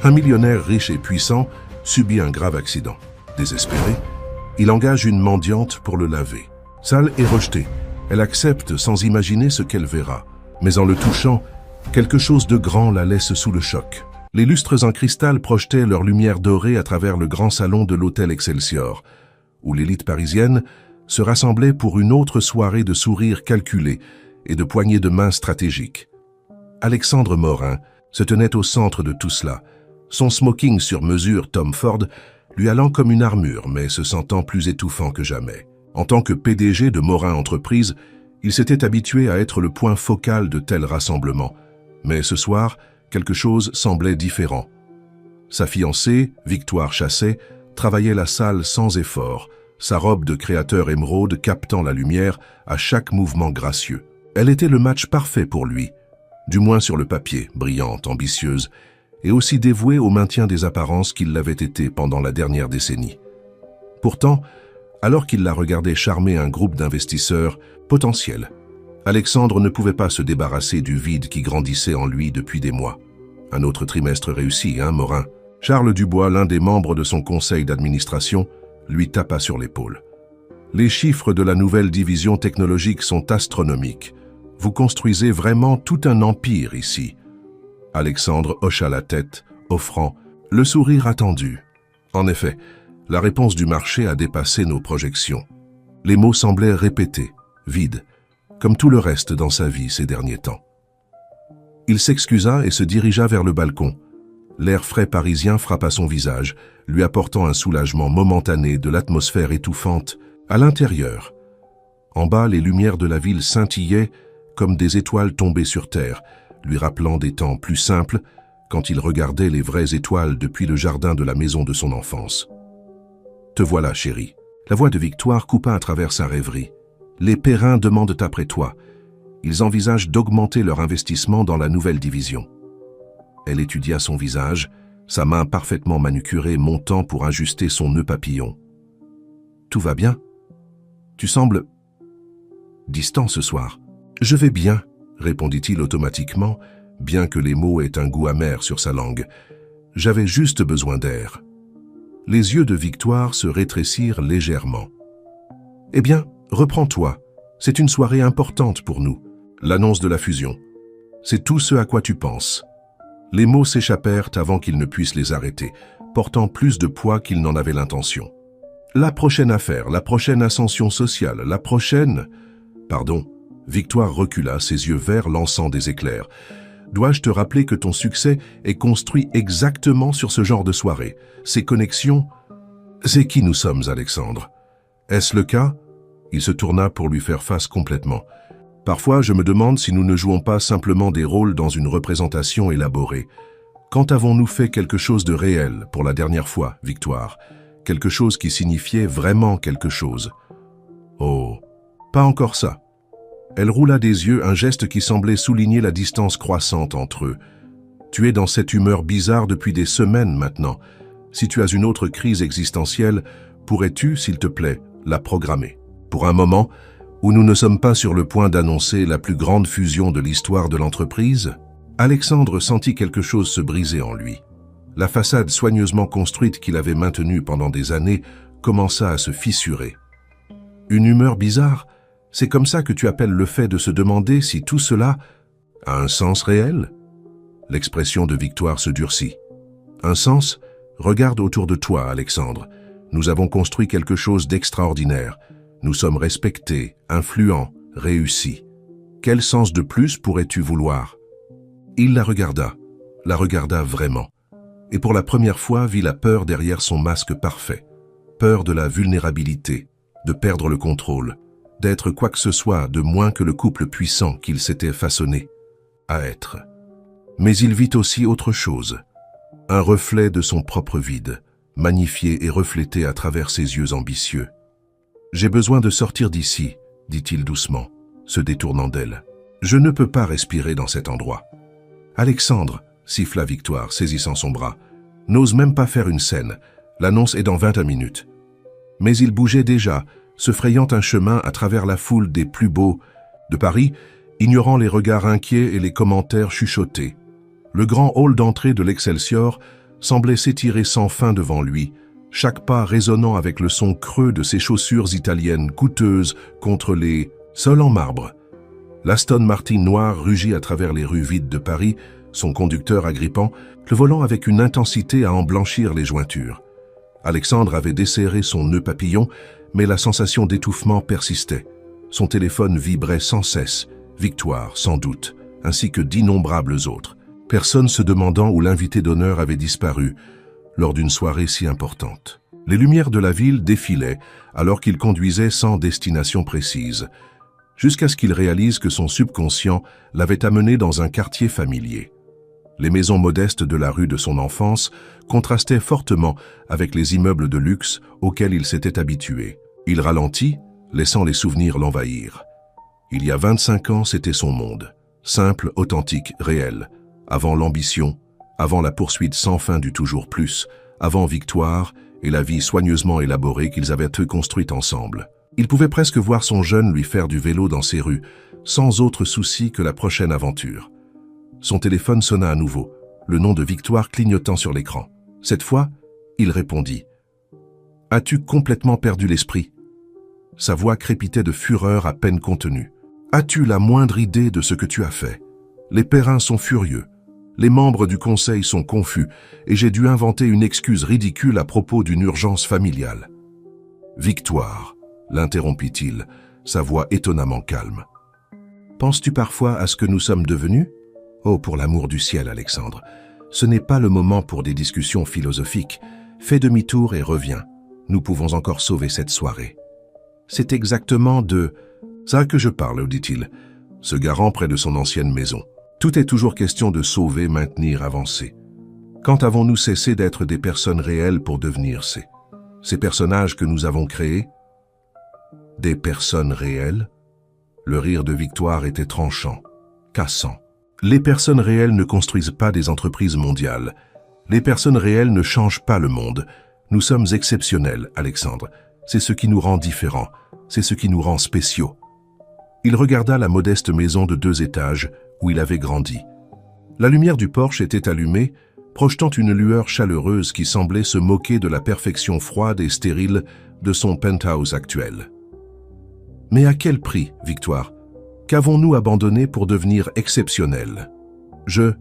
Un millionnaire riche et puissant subit un grave accident. Désespéré, il engage une mendiante pour le laver. Sale et rejetée, elle accepte sans imaginer ce qu'elle verra. Mais en le touchant, quelque chose de grand la laisse sous le choc. Les lustres en cristal projetaient leur lumière dorée à travers le grand salon de l'hôtel Excelsior, où l'élite parisienne se rassemblait pour une autre soirée de sourires calculés et de poignées de main stratégiques. Alexandre Morin se tenait au centre de tout cela, son smoking sur mesure Tom Ford lui allant comme une armure, mais se sentant plus étouffant que jamais. En tant que PDG de Morin Entreprises, il s'était habitué à être le point focal de tels rassemblements. Mais ce soir, quelque chose semblait différent. Sa fiancée, Victoire Chasset, travaillait la salle sans effort, sa robe de créateur émeraude captant la lumière à chaque mouvement gracieux. Elle était le match parfait pour lui, du moins sur le papier, brillante, ambitieuse, et aussi dévouée au maintien des apparences qu'il l'avait été pendant la dernière décennie. Pourtant, alors qu'il la regardait charmer un groupe d'investisseurs potentiels, Alexandre ne pouvait pas se débarrasser du vide qui grandissait en lui depuis des mois. Un autre trimestre réussi, hein, Morin? Charles Dubois, l'un des membres de son conseil d'administration, lui tapa sur l'épaule. Les chiffres de la nouvelle division technologique sont astronomiques. Vous construisez vraiment tout un empire ici. Alexandre hocha la tête, offrant le sourire attendu. En effet, la réponse du marché a dépassé nos projections. Les mots semblaient répétés, vides, comme tout le reste dans sa vie ces derniers temps. Il s'excusa et se dirigea vers le balcon. L'air frais parisien frappa son visage, lui apportant un soulagement momentané de l'atmosphère étouffante à l'intérieur. En bas, les lumières de la ville scintillaient comme des étoiles tombées sur terre, lui rappelant des temps plus simples quand il regardait les vraies étoiles depuis le jardin de la maison de son enfance. « Te voilà, chérie. » La voix de Victoire coupa à travers sa rêverie. « Les Perrins demandent après toi. Ils envisagent d'augmenter leur investissement dans la nouvelle division. » Elle étudia son visage, sa main parfaitement manucurée montant pour ajuster son nœud papillon. « Tout va bien? Tu sembles distant ce soir. »« Je vais bien, » répondit-il automatiquement, bien que les mots aient un goût amer sur sa langue. « J'avais juste besoin d'air. » Les yeux de Victoire se rétrécirent légèrement. « Eh bien, reprends-toi. C'est une soirée importante pour nous. L'annonce de la fusion. C'est tout ce à quoi tu penses. » Les mots s'échappèrent avant qu'il ne puisse les arrêter, portant plus de poids qu'il n'en avait l'intention. « La prochaine affaire, la prochaine ascension sociale, la prochaine... » Pardon, Victoire recula, ses yeux verts lançant des éclairs. « Dois-je te rappeler que ton succès est construit exactement sur ce genre de soirée? Ces connexions... C'est qui nous sommes, Alexandre? Est-ce le cas ?» Il se tourna pour lui faire face complètement. « Parfois, je me demande si nous ne jouons pas simplement des rôles dans une représentation élaborée. Quand avons-nous fait quelque chose de réel pour la dernière fois, Victoire? Quelque chose qui signifiait vraiment quelque chose? » « Oh, pas encore ça. » Elle roula des yeux, un geste qui semblait souligner la distance croissante entre eux. « Tu es dans cette humeur bizarre depuis des semaines maintenant. Si tu as une autre crise existentielle, pourrais-tu, s'il te plaît, la programmer? Pour un moment, où nous ne sommes pas sur le point d'annoncer la plus grande fusion de l'histoire de l'entreprise ?» Alexandre sentit quelque chose se briser en lui. La façade soigneusement construite qu'il avait maintenue pendant des années commença à se fissurer. « Une humeur bizarre? C'est comme ça que tu appelles le fait de se demander si tout cela a un sens réel ?» L'expression de Victoire se durcit. « Un sens? Regarde autour de toi, Alexandre. Nous avons construit quelque chose d'extraordinaire. Nous sommes respectés, influents, réussis. Quel sens de plus pourrais-tu vouloir ?» Il la regarda vraiment. Et pour la première fois vit la peur derrière son masque parfait. Peur de la vulnérabilité, de perdre le contrôle, d'être quoi que ce soit de moins que le couple puissant qu'il s'était façonné à être. Mais il vit aussi autre chose, un reflet de son propre vide, magnifié et reflété à travers ses yeux ambitieux. « J'ai besoin de sortir d'ici, » dit-il doucement, se détournant d'elle. « Je ne peux pas respirer dans cet endroit. » « Alexandre, » siffla Victoire, saisissant son bras, « n'ose même pas faire une scène. L'annonce est dans 21 minutes. » Mais il bougeait déjà, se frayant un chemin à travers la foule des plus beaux de Paris, ignorant les regards inquiets et les commentaires chuchotés. Le grand hall d'entrée de l'Excelsior semblait s'étirer sans fin devant lui, chaque pas résonnant avec le son creux de ses chaussures italiennes coûteuses contre les sols en marbre. L'Aston Martin noir rugit à travers les rues vides de Paris, son conducteur agrippant, le volant avec une intensité à en blanchir les jointures. Alexandre avait desserré son nœud papillon, mais la sensation d'étouffement persistait. Son téléphone vibrait sans cesse, Victoire sans doute, ainsi que d'innombrables autres. Personne se demandant où l'invité d'honneur avait disparu lors d'une soirée si importante. Les lumières de la ville défilaient alors qu'il conduisait sans destination précise, jusqu'à ce qu'il réalise que son subconscient l'avait amené dans un quartier familier. Les maisons modestes de la rue de son enfance contrastaient fortement avec les immeubles de luxe auxquels il s'était habitué. Il ralentit, laissant les souvenirs l'envahir. Il y a 25 ans, c'était son monde. Simple, authentique, réel. Avant l'ambition, avant la poursuite sans fin du toujours plus, avant Victoire et la vie soigneusement élaborée qu'ils avaient eux construite ensemble. Il pouvait presque voir son jeune lui faire du vélo dans ses rues, sans autre souci que la prochaine aventure. Son téléphone sonna à nouveau, le nom de Victoire clignotant sur l'écran. Cette fois, il répondit. « As-tu complètement perdu l'esprit » Sa voix crépitait de fureur à peine contenue. « As-tu la moindre idée de ce que tu as fait ? Les Perrins sont furieux. Les membres du conseil sont confus et j'ai dû inventer une excuse ridicule à propos d'une urgence familiale. »« Victoire » l'interrompit-il, sa voix étonnamment calme. « Penses-tu parfois à ce que nous sommes devenus ? Oh, pour l'amour du ciel, Alexandre, ce n'est pas le moment pour des discussions philosophiques. Fais demi-tour et reviens. Nous pouvons encore sauver cette soirée. » C'est exactement de ça que je parle, dit-il, se garant près de son ancienne maison. Tout est toujours question de sauver, maintenir, avancer. Quand avons-nous cessé d'être des personnes réelles pour devenir ces personnages que nous avons créés? Des personnes réelles? Le rire de Victoire était tranchant, cassant. Les personnes réelles ne construisent pas des entreprises mondiales. Les personnes réelles ne changent pas le monde. Nous sommes exceptionnels, Alexandre. C'est ce qui nous rend différents. C'est ce qui nous rend spéciaux. Il regarda la modeste maison de 2 étages où il avait grandi. La lumière du porche était allumée, projetant une lueur chaleureuse qui semblait se moquer de la perfection froide et stérile de son penthouse actuel. Mais à quel prix, Victoire? Qu'avons-nous abandonné pour devenir exceptionnels? Je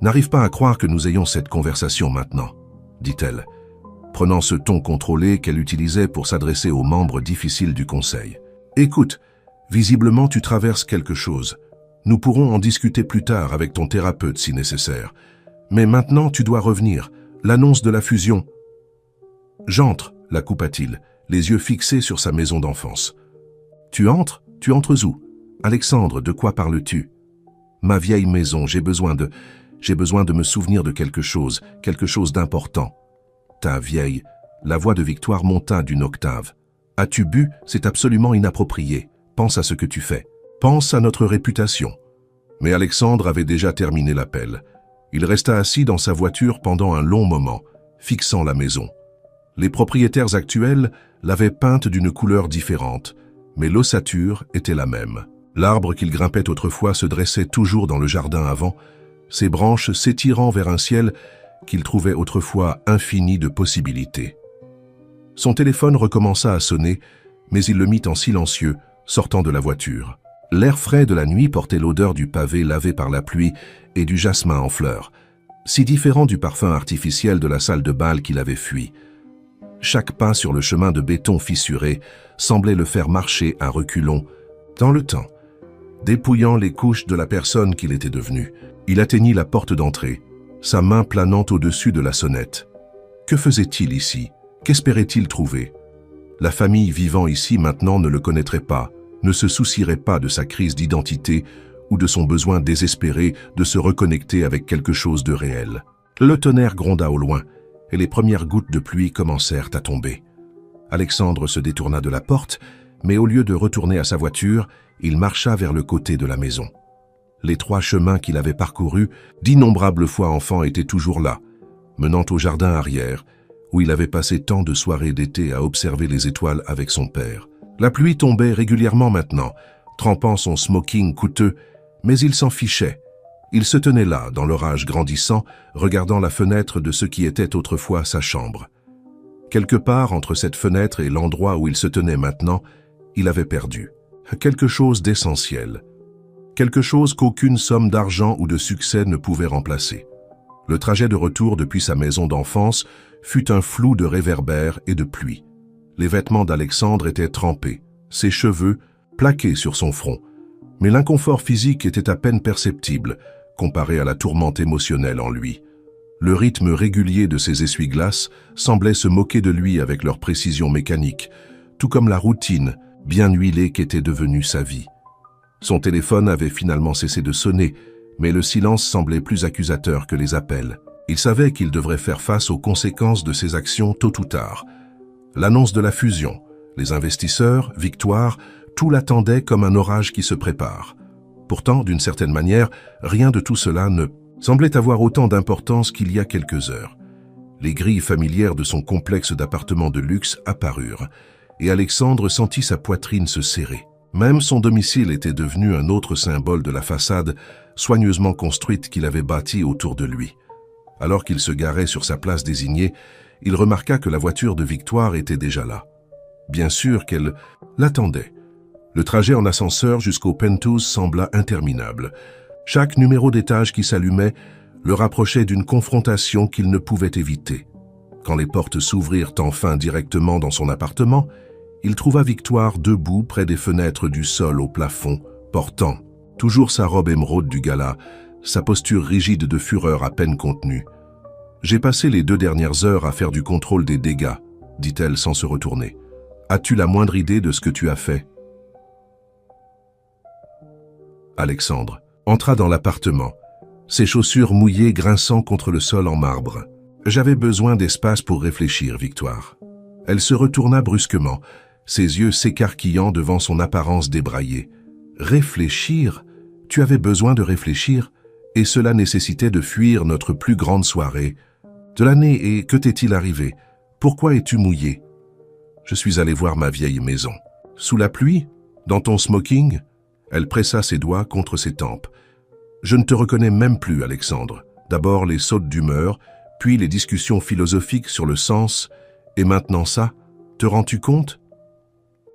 n'arrive pas à croire que nous ayons cette conversation maintenant, dit-elle, prenant ce ton contrôlé qu'elle utilisait pour s'adresser aux membres difficiles du conseil. Écoute, visiblement tu traverses quelque chose. Nous pourrons en discuter plus tard avec ton thérapeute si nécessaire. Mais maintenant tu dois revenir. L'annonce de la fusion. J'entre, la coupa-t-il, les yeux fixés sur sa maison d'enfance. Tu entres où? Alexandre, de quoi parles-tu? Ma vieille maison, j'ai besoin de me souvenir de quelque chose d'important. Ta vieille, la voix de Victoire monta d'une octave. As-tu bu? C'est absolument inapproprié. Pense à ce que tu fais. Pense à notre réputation. Mais Alexandre avait déjà terminé l'appel. Il resta assis dans sa voiture pendant un long moment, fixant la maison. Les propriétaires actuels l'avaient peinte d'une couleur différente, mais l'ossature était la même. L'arbre qu'il grimpait autrefois se dressait toujours dans le jardin avant, ses branches s'étirant vers un ciel qu'il trouvait autrefois infini de possibilités. Son téléphone recommença à sonner, mais il le mit en silencieux, sortant de la voiture. L'air frais de la nuit portait l'odeur du pavé lavé par la pluie et du jasmin en fleurs, si différent du parfum artificiel de la salle de bal qu'il avait fui. Chaque pas sur le chemin de béton fissuré semblait le faire marcher à reculons, dans le temps. Dépouillant les couches de la personne qu'il était devenu, il atteignit la porte d'entrée, sa main planant au-dessus de la sonnette. Que faisait-il ici? Qu'espérait-il trouver? La famille vivant ici maintenant ne le connaîtrait pas, ne se soucierait pas de sa crise d'identité ou de son besoin désespéré de se reconnecter avec quelque chose de réel. Le tonnerre gronda au loin, et les premières gouttes de pluie commencèrent à tomber. Alexandre se détourna de la porte, mais au lieu de retourner à sa voiture, il marcha vers le côté de la maison. Les 3 chemins qu'il avait parcourus d'innombrables fois enfant étaient toujours là, menant au jardin arrière, où il avait passé tant de soirées d'été à observer les étoiles avec son père. La pluie tombait régulièrement maintenant, trempant son smoking coûteux, mais il s'en fichait. Il se tenait là, dans l'orage grandissant, regardant la fenêtre de ce qui était autrefois sa chambre. Quelque part entre cette fenêtre et l'endroit où il se tenait maintenant, il avait perdu quelque chose d'essentiel, quelque chose qu'aucune somme d'argent ou de succès ne pouvait remplacer. Le trajet de retour depuis sa maison d'enfance fut un flou de réverbères et de pluie. Les vêtements d'Alexandre étaient trempés, ses cheveux plaqués sur son front, mais l'inconfort physique était à peine perceptible comparé à la tourmente émotionnelle en lui. Le rythme régulier de ses essuie-glaces semblait se moquer de lui avec leur précision mécanique, tout comme la routine bien huilée qu'était devenue sa vie. Son téléphone avait finalement cessé de sonner, mais le silence semblait plus accusateur que les appels. Il savait qu'il devrait faire face aux conséquences de ses actions tôt ou tard. L'annonce de la fusion, les investisseurs, Victoire, tout l'attendait comme un orage qui se prépare. Pourtant, d'une certaine manière, rien de tout cela ne semblait avoir autant d'importance qu'il y a quelques heures. Les grilles familières de son complexe d'appartements de luxe apparurent, et Alexandre sentit sa poitrine se serrer. Même son domicile était devenu un autre symbole de la façade soigneusement construite qu'il avait bâtie autour de lui. Alors qu'il se garait sur sa place désignée, il remarqua que la voiture de Victoire était déjà là. Bien sûr qu'elle l'attendait. Le trajet en ascenseur jusqu'au penthouse sembla interminable. Chaque numéro d'étage qui s'allumait le rapprochait d'une confrontation qu'il ne pouvait éviter. Quand les portes s'ouvrirent enfin directement dans son appartement, il trouva Victoire debout près des fenêtres du sol au plafond, portant toujours sa robe émeraude du gala, sa posture rigide de fureur à peine contenue. « J'ai passé les 2 dernières heures à faire du contrôle des dégâts, » dit-elle sans se retourner. « As-tu la moindre idée de ce que tu as fait ?» Alexandre entra dans l'appartement, ses chaussures mouillées grinçant contre le sol en marbre. « J'avais besoin d'espace pour réfléchir, Victoire. » Elle se retourna brusquement, ses yeux s'écarquillant devant son apparence débraillée. « Réfléchir ? Tu avais besoin de réfléchir ? Et cela nécessitait de fuir notre plus grande soirée. De l'année, et que t'est-il arrivé? Pourquoi es-tu mouillé? » Je suis allé voir ma vieille maison. « Sous la pluie? Dans ton smoking ?» Elle pressa ses doigts contre ses tempes. « Je ne te reconnais même plus, Alexandre. D'abord les sautes d'humeur, puis les discussions philosophiques sur le sens, et maintenant ça, te rends-tu compte?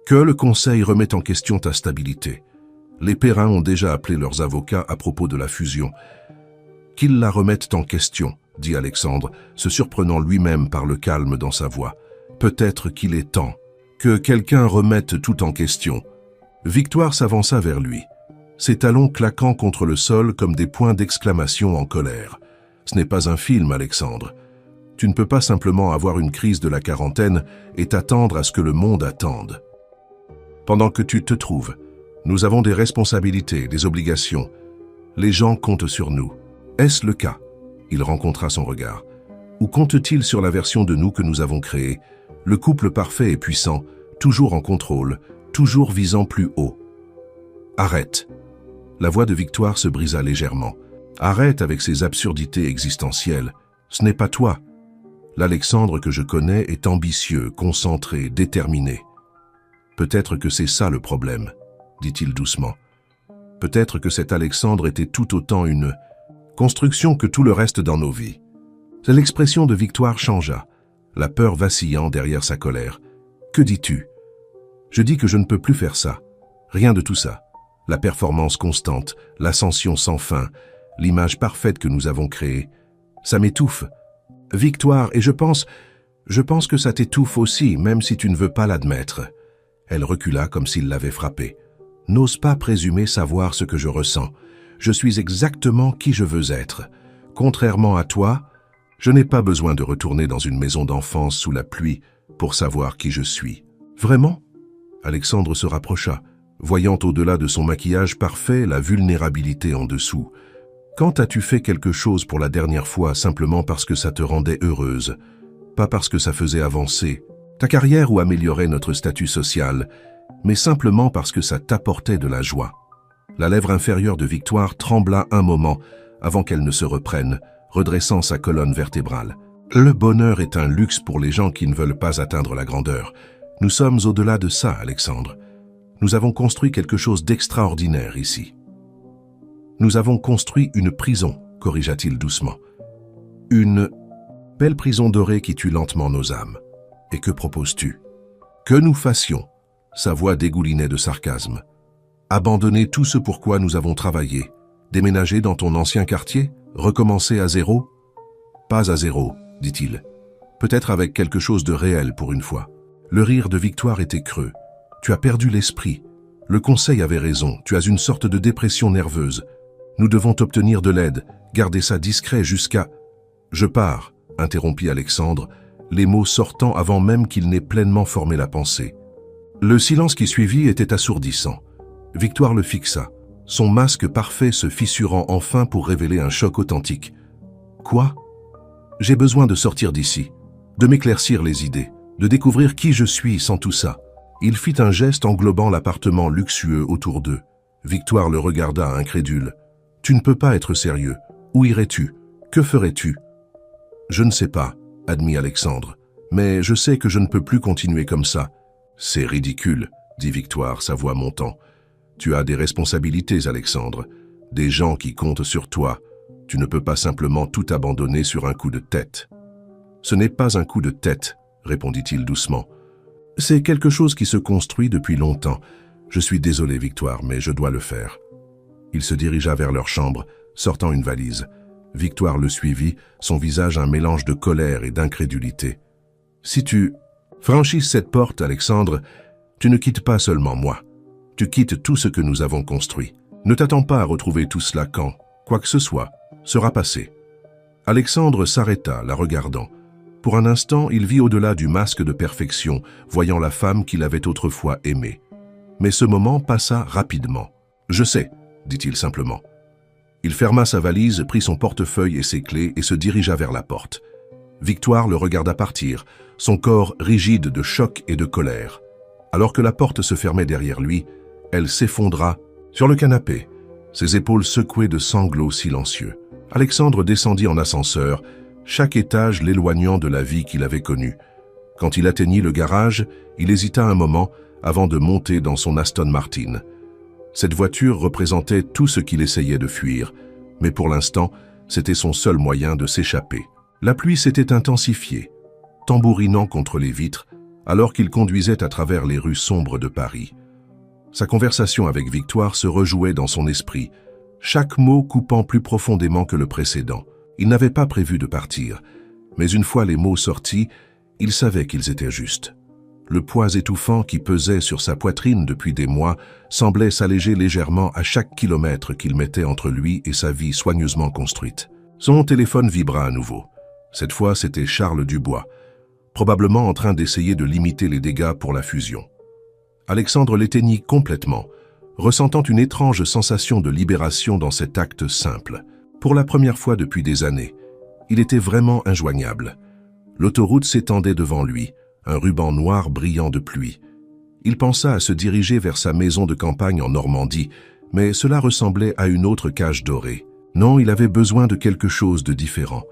Que le Conseil remet en question ta stabilité. Les Perrins ont déjà appelé leurs avocats à propos de la fusion. Qu'ils la remettent en question, dit Alexandre, se surprenant lui-même par le calme dans sa voix. Peut-être qu'il est temps que quelqu'un remette tout en question. Victoire s'avança vers lui, ses talons claquant contre le sol comme des points d'exclamation en colère. Ce n'est pas un film, Alexandre. Tu ne peux pas simplement avoir une crise de la quarantaine et t'attendre à ce que le monde attende. Pendant que tu te trouves, nous avons des responsabilités, des obligations. Les gens comptent sur nous. Est-ce le cas? Il rencontra son regard. Ou compte-t-il sur la version de nous que nous avons créée, le couple parfait et puissant, toujours en contrôle, toujours visant plus haut? Arrête. La voix de Victoire se brisa légèrement. Arrête avec ces absurdités existentielles. Ce n'est pas toi. L'Alexandre que je connais est ambitieux, concentré, déterminé. Peut-être que c'est ça le problème, dit-il doucement. Peut-être que cet Alexandre était tout autant une construction que tout le reste dans nos vies. L'expression de Victoire changea, la peur vacillant derrière sa colère. Que dis-tu? Je dis que je ne peux plus faire ça. Rien de tout ça. La performance constante, l'ascension sans fin, l'image parfaite que nous avons créée, ça m'étouffe. Victoire, et je pense que ça t'étouffe aussi, même si tu ne veux pas l'admettre. Elle recula comme s'il l'avait frappée. N'ose pas présumer savoir ce que je ressens. Je suis exactement qui je veux être. Contrairement à toi, je n'ai pas besoin de retourner dans une maison d'enfance sous la pluie pour savoir qui je suis. Vraiment? Alexandre se rapprocha, voyant au-delà de son maquillage parfait la vulnérabilité en dessous. Quand as-tu fait quelque chose pour la dernière fois simplement parce que ça te rendait heureuse, pas parce que ça faisait avancer ta carrière ou améliorer notre statut social, mais simplement parce que ça t'apportait de la joie? La lèvre inférieure de Victoire trembla un moment avant qu'elle ne se reprenne, redressant sa colonne vertébrale. Le bonheur est un luxe pour les gens qui ne veulent pas atteindre la grandeur. Nous sommes au-delà de ça, Alexandre. Nous avons construit quelque chose d'extraordinaire ici. Nous avons construit une prison, corrigea-t-il doucement. Une belle prison dorée qui tue lentement nos âmes. Et que proposes-tu? Que nous fassions? Sa voix dégoulinait de sarcasme. Abandonner tout ce pour quoi nous avons travaillé. Déménager dans ton ancien quartier? Recommencer à zéro? Pas à zéro, dit-il. Peut-être avec quelque chose de réel pour une fois. Le rire de Victoire était creux. Tu as perdu l'esprit. Le conseil avait raison, tu as une sorte de dépression nerveuse. Nous devons obtenir de l'aide, garder ça discret jusqu'à... Je pars, interrompit Alexandre, les mots sortant avant même qu'il n'ait pleinement formé la pensée. Le silence qui suivit était assourdissant. Victoire le fixa, son masque parfait se fissurant enfin pour révéler un choc authentique. Quoi? J'ai besoin de sortir d'ici, de m'éclaircir les idées, de découvrir qui je suis sans tout ça. Il fit un geste englobant l'appartement luxueux autour d'eux. Victoire le regarda incrédule. Tu ne peux pas être sérieux. Où irais-tu? Que ferais-tu? Je ne sais pas, admit Alexandre, mais je sais que je ne peux plus continuer comme ça. C'est ridicule, dit Victoire, sa voix montant. Tu as des responsabilités, Alexandre, des gens qui comptent sur toi. Tu ne peux pas simplement tout abandonner sur un coup de tête. Ce n'est pas un coup de tête, répondit-il doucement. C'est quelque chose qui se construit depuis longtemps. Je suis désolé, Victoire, mais je dois le faire. Il se dirigea vers leur chambre, sortant une valise. Victoire le suivit, son visage un mélange de colère et d'incrédulité. Si tu franchisses cette porte, Alexandre, tu ne quittes pas seulement moi. Tu quittes tout ce que nous avons construit. Ne t'attends pas à retrouver tout cela quand, quoi que ce soit, sera passé. Alexandre s'arrêta, la regardant. Pour un instant, il vit au-delà du masque de perfection, voyant la femme qu'il avait autrefois aimée. Mais ce moment passa rapidement. « Je sais », dit-il simplement. Il ferma sa valise, prit son portefeuille et ses clés et se dirigea vers la porte. Victoire le regarda partir, son corps rigide de choc et de colère. Alors que la porte se fermait derrière lui, elle s'effondra sur le canapé, ses épaules secouées de sanglots silencieux. Alexandre descendit en ascenseur, chaque étage l'éloignant de la vie qu'il avait connue. Quand il atteignit le garage, il hésita un moment avant de monter dans son Aston Martin. Cette voiture représentait tout ce qu'il essayait de fuir, mais pour l'instant, c'était son seul moyen de s'échapper. La pluie s'était intensifiée, tambourinant contre les vitres, alors qu'il conduisait à travers les rues sombres de Paris. Sa conversation avec Victoire se rejouait dans son esprit, chaque mot coupant plus profondément que le précédent. Il n'avait pas prévu de partir, mais une fois les mots sortis, il savait qu'ils étaient justes. Le poids étouffant qui pesait sur sa poitrine depuis des mois semblait s'alléger légèrement à chaque kilomètre qu'il mettait entre lui et sa vie soigneusement construite. Son téléphone vibra à nouveau. Cette fois, c'était Charles Dubois, probablement en train d'essayer de limiter les dégâts pour la fusion. Alexandre l'éteignit complètement, ressentant une étrange sensation de libération dans cet acte simple. Pour la première fois depuis des années, il était vraiment injoignable. L'autoroute s'étendait devant lui, un ruban noir brillant de pluie. Il pensa à se diriger vers sa maison de campagne en Normandie, mais cela ressemblait à une autre cage dorée. Non, il avait besoin de quelque chose de différent,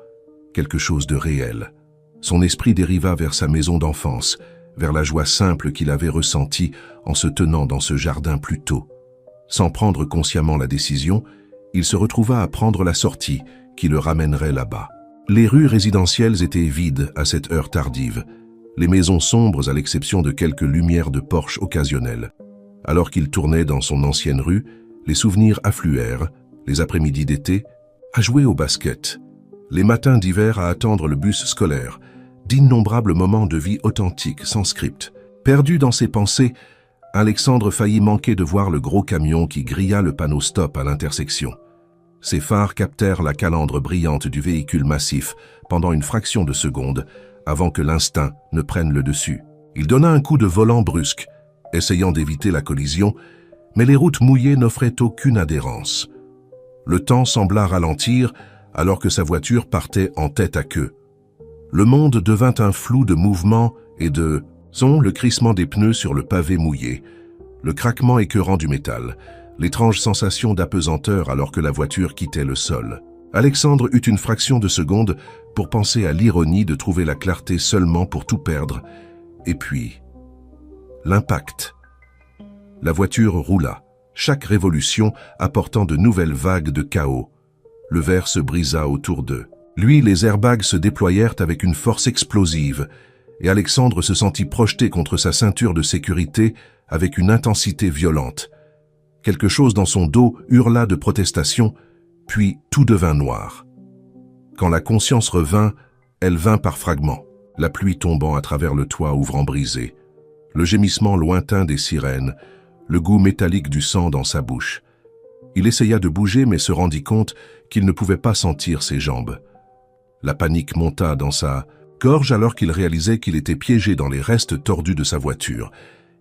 quelque chose de réel. Son esprit dériva vers sa maison d'enfance, vers la joie simple qu'il avait ressentie en se tenant dans ce jardin plus tôt. Sans prendre consciemment la décision, il se retrouva à prendre la sortie qui le ramènerait là-bas. Les rues résidentielles étaient vides à cette heure tardive, les maisons sombres à l'exception de quelques lumières de porche occasionnelles. Alors qu'il tournait dans son ancienne rue, les souvenirs affluèrent, les après-midi d'été, à jouer au basket, les matins d'hiver à attendre le bus scolaire, d'innombrables moments de vie authentiques, sans script. Perdu dans ses pensées, Alexandre faillit manquer de voir le gros camion qui grilla le panneau stop à l'intersection. Ses phares captèrent la calandre brillante du véhicule massif pendant une fraction de seconde avant que l'instinct ne prenne le dessus. Il donna un coup de volant brusque, essayant d'éviter la collision, mais les routes mouillées n'offraient aucune adhérence. Le temps sembla ralentir alors que sa voiture partait en tête à queue. Le monde devint un flou de mouvements et de sons, le crissement des pneus sur le pavé mouillé, le craquement écœurant du métal, l'étrange sensation d'apesanteur alors que la voiture quittait le sol. Alexandre eut une fraction de seconde pour penser à l'ironie de trouver la clarté seulement pour tout perdre. Et puis, l'impact. La voiture roula, chaque révolution apportant de nouvelles vagues de chaos. Le verre se brisa autour d'eux. Les airbags se déployèrent avec une force explosive, et Alexandre se sentit projeté contre sa ceinture de sécurité avec une intensité violente. Quelque chose dans son dos hurla de protestation, puis tout devint noir. Quand la conscience revint, elle vint par fragments, la pluie tombant à travers le toit ouvrant brisé, le gémissement lointain des sirènes, le goût métallique du sang dans sa bouche. Il essaya de bouger mais se rendit compte qu'il ne pouvait pas sentir ses jambes. La panique monta dans sa gorge alors qu'il réalisait qu'il était piégé dans les restes tordus de sa voiture,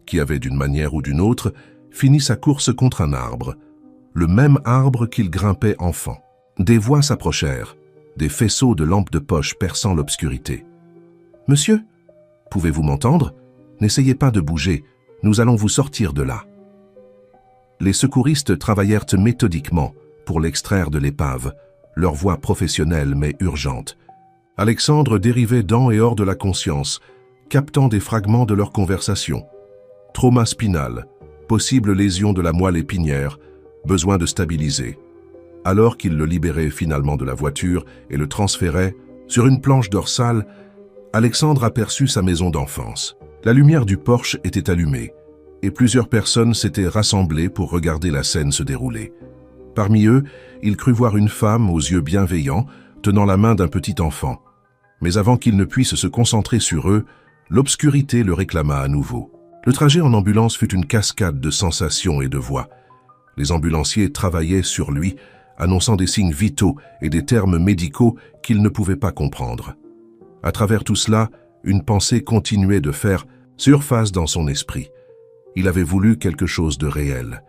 qui avait d'une manière ou d'une autre fini sa course contre un arbre, le même arbre qu'il grimpait enfant. Des voix s'approchèrent, des faisceaux de lampes de poche perçant l'obscurité. « Monsieur, pouvez-vous m'entendre? N'essayez pas de bouger, nous allons vous sortir de là. » Les secouristes travaillèrent méthodiquement pour l'extraire de l'épave, leur voix professionnelle mais urgente. Alexandre dérivait dans et hors de la conscience, captant des fragments de leur conversation. Trauma spinal, possible lésion de la moelle épinière, besoin de stabiliser. Alors qu'il le libérait finalement de la voiture et le transférait, sur une planche dorsale, Alexandre aperçut sa maison d'enfance. La lumière du porche était allumée, et plusieurs personnes s'étaient rassemblées pour regarder la scène se dérouler. Parmi eux, il crut voir une femme aux yeux bienveillants, tenant la main d'un petit enfant. Mais avant qu'il ne puisse se concentrer sur eux, l'obscurité le réclama à nouveau. Le trajet en ambulance fut une cascade de sensations et de voix. Les ambulanciers travaillaient sur lui, annonçant des signes vitaux et des termes médicaux qu'il ne pouvait pas comprendre. À travers tout cela, une pensée continuait de faire surface dans son esprit. Il avait voulu quelque chose de réel,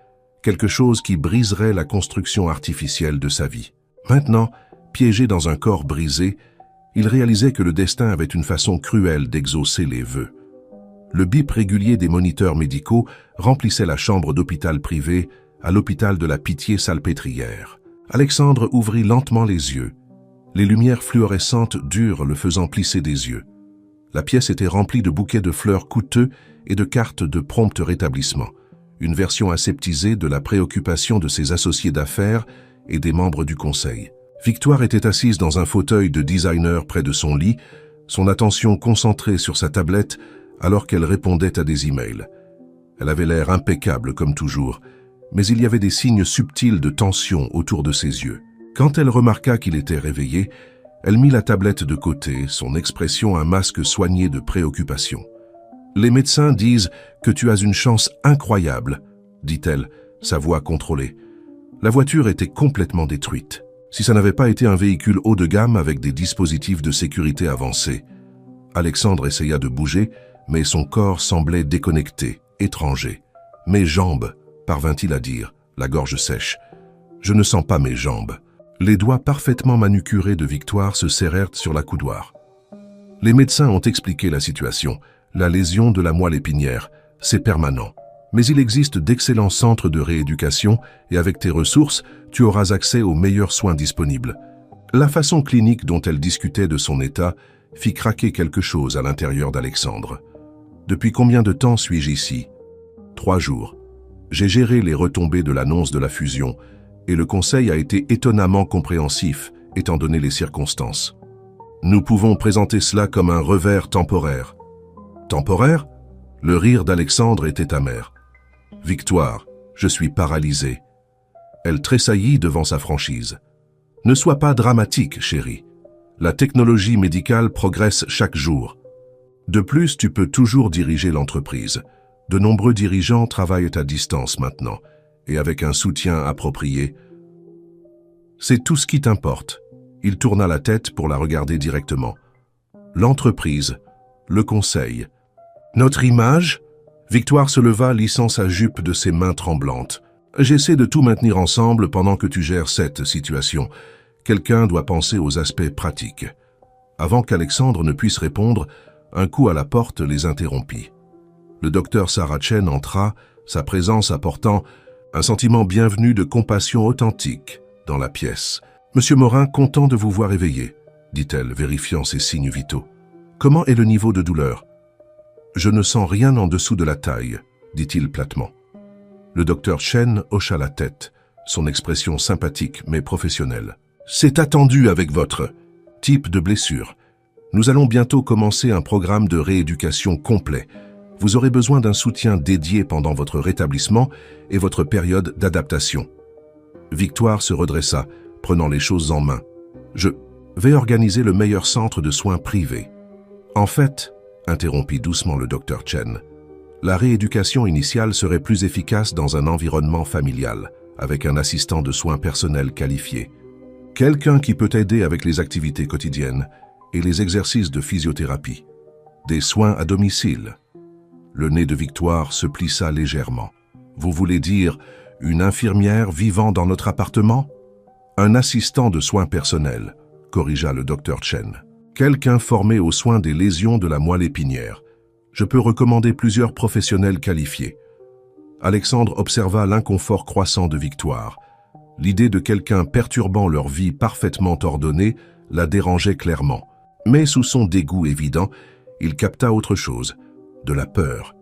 quelque chose qui briserait la construction artificielle de sa vie. Maintenant, piégé dans un corps brisé, il réalisait que le destin avait une façon cruelle d'exaucer les vœux. Le bip régulier des moniteurs médicaux remplissait la chambre d'hôpital privé à l'hôpital de la Pitié-Salpêtrière. Alexandre ouvrit lentement les yeux. Les lumières fluorescentes durent le faisant plisser des yeux. La pièce était remplie de bouquets de fleurs coûteux et de cartes de prompt rétablissement, une version aseptisée de la préoccupation de ses associés d'affaires et des membres du conseil. Victoire était assise dans un fauteuil de designer près de son lit, son attention concentrée sur sa tablette alors qu'elle répondait à des emails. Elle avait l'air impeccable comme toujours, mais il y avait des signes subtils de tension autour de ses yeux. Quand elle remarqua qu'il était réveillé, elle mit la tablette de côté, son expression un masque soigné de préoccupation. « Les médecins disent que tu as une chance incroyable, » dit-elle, sa voix contrôlée. La voiture était complètement détruite. Si ça n'avait pas été un véhicule haut de gamme avec des dispositifs de sécurité avancés. Alexandre essaya de bouger, mais son corps semblait déconnecté, étranger. « Mes jambes » parvint-il à dire, la gorge sèche. « Je ne sens pas mes jambes. » Les doigts parfaitement manucurés de Victoire se serrèrent sur la coudoir. Les médecins ont expliqué la situation. La lésion de la moelle épinière, c'est permanent. Mais il existe d'excellents centres de rééducation et avec tes ressources, tu auras accès aux meilleurs soins disponibles. La façon clinique dont elle discutait de son état fit craquer quelque chose à l'intérieur d'Alexandre. « Depuis combien de temps suis-je ici ?»« 3 jours. J'ai géré les retombées de l'annonce de la fusion et le conseil a été étonnamment compréhensif, étant donné les circonstances. Nous pouvons présenter cela comme un revers temporaire. » « Temporaire ?» Le rire d'Alexandre était amer. « Victoire, je suis paralysé. » Elle tressaillit devant sa franchise. « Ne sois pas dramatique, chérie. La technologie médicale progresse chaque jour. De plus, tu peux toujours diriger l'entreprise. De nombreux dirigeants travaillent à distance maintenant, et avec un soutien approprié. C'est tout ce qui t'importe. » Il tourna la tête pour la regarder directement. « L'entreprise, le conseil. Notre image ?» Victoire se leva, lissant sa jupe de ses mains tremblantes. « J'essaie de tout maintenir ensemble pendant que tu gères cette situation. Quelqu'un doit penser aux aspects pratiques. » Avant qu'Alexandre ne puisse répondre, un coup à la porte les interrompit. Le docteur Saracen entra, sa présence apportant un sentiment bienvenu de compassion authentique dans la pièce. « Monsieur Morin, content de vous voir éveillé, » dit-elle, vérifiant ses signes vitaux. « Comment est le niveau de douleur ?»« Je ne sens rien en dessous de la taille, » dit-il platement. Le docteur Chen hocha la tête, son expression sympathique mais professionnelle. C'est attendu avec votre type de blessure. Nous allons bientôt commencer un programme de rééducation complet. Vous aurez besoin d'un soutien dédié pendant votre rétablissement et votre période d'adaptation. Victoire se redressa, prenant les choses en main. Je vais organiser le meilleur centre de soins privé. En fait, interrompit doucement le docteur Chen, la rééducation initiale serait plus efficace dans un environnement familial, avec un assistant de soins personnels qualifié. Quelqu'un qui peut aider avec les activités quotidiennes et les exercices de physiothérapie. Des soins à domicile. Le nez de Victoire se plissa légèrement. Vous voulez dire une infirmière vivant dans notre appartement? Un assistant de soins personnels, corrigea le docteur Chen. Quelqu'un formé aux soins des lésions de la moelle épinière. Je peux recommander plusieurs professionnels qualifiés. Alexandre observa l'inconfort croissant de Victoire. L'idée de quelqu'un perturbant leur vie parfaitement ordonnée la dérangeait clairement. Mais sous son dégoût évident, il capta autre chose, de la peur.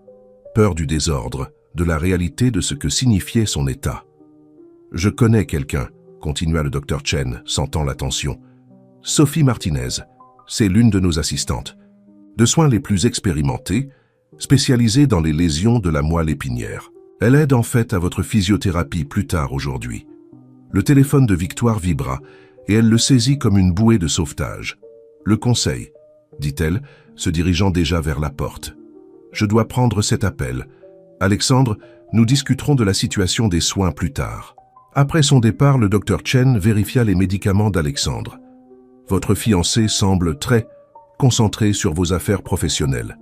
Peur du désordre, de la réalité de ce que signifiait son état. « Je connais quelqu'un », continua le docteur Chen, sentant la tension. « Sophie Martinez, c'est l'une de nos assistantes. De soins les plus expérimentés, spécialisée dans les lésions de la moelle épinière. Elle aide en fait à votre physiothérapie plus tard aujourd'hui. » Le téléphone de Victoire vibra et elle le saisit comme une bouée de sauvetage. « Le conseil, » dit-elle, se dirigeant déjà vers la porte. « Je dois prendre cet appel. Alexandre, nous discuterons de la situation des soins plus tard. » Après son départ, le docteur Chen vérifia les médicaments d'Alexandre. « Votre fiancée semble très concentrée sur vos affaires professionnelles. »«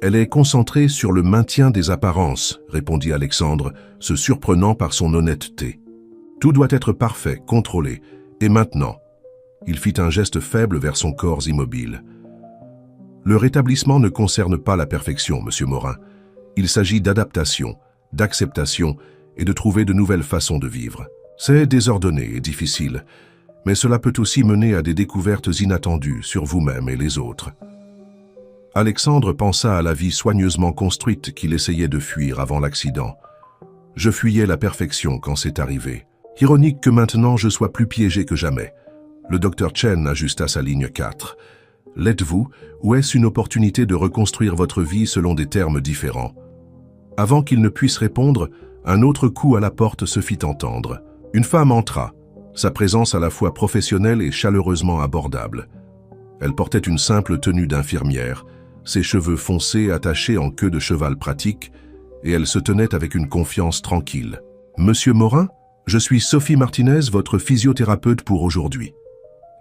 Elle est concentrée sur le maintien des apparences, » répondit Alexandre, se surprenant par son honnêteté. « Tout doit être parfait, contrôlé. Et maintenant ?» Il fit un geste faible vers son corps immobile. « Le rétablissement ne concerne pas la perfection, monsieur Morin. Il s'agit d'adaptation, d'acceptation et de trouver de nouvelles façons de vivre. C'est désordonné et difficile, mais cela peut aussi mener à des découvertes inattendues sur vous-même et les autres. » Alexandre pensa à la vie soigneusement construite qu'il essayait de fuir avant l'accident. « Je fuyais la perfection quand c'est arrivé. Ironique que maintenant je sois plus piégé que jamais. » Le docteur Chen ajusta sa ligne 4. « L'êtes-vous ou est-ce une opportunité de reconstruire votre vie selon des termes différents ?» Avant qu'il ne puisse répondre, un autre coup à la porte se fit entendre. Une femme entra, sa présence à la fois professionnelle et chaleureusement abordable. Elle portait une simple tenue d'infirmière, ses cheveux foncés attachés en queue de cheval pratique, et elle se tenait avec une confiance tranquille. « Monsieur Morin, je suis Sophie Martinez, votre physiothérapeute pour aujourd'hui. »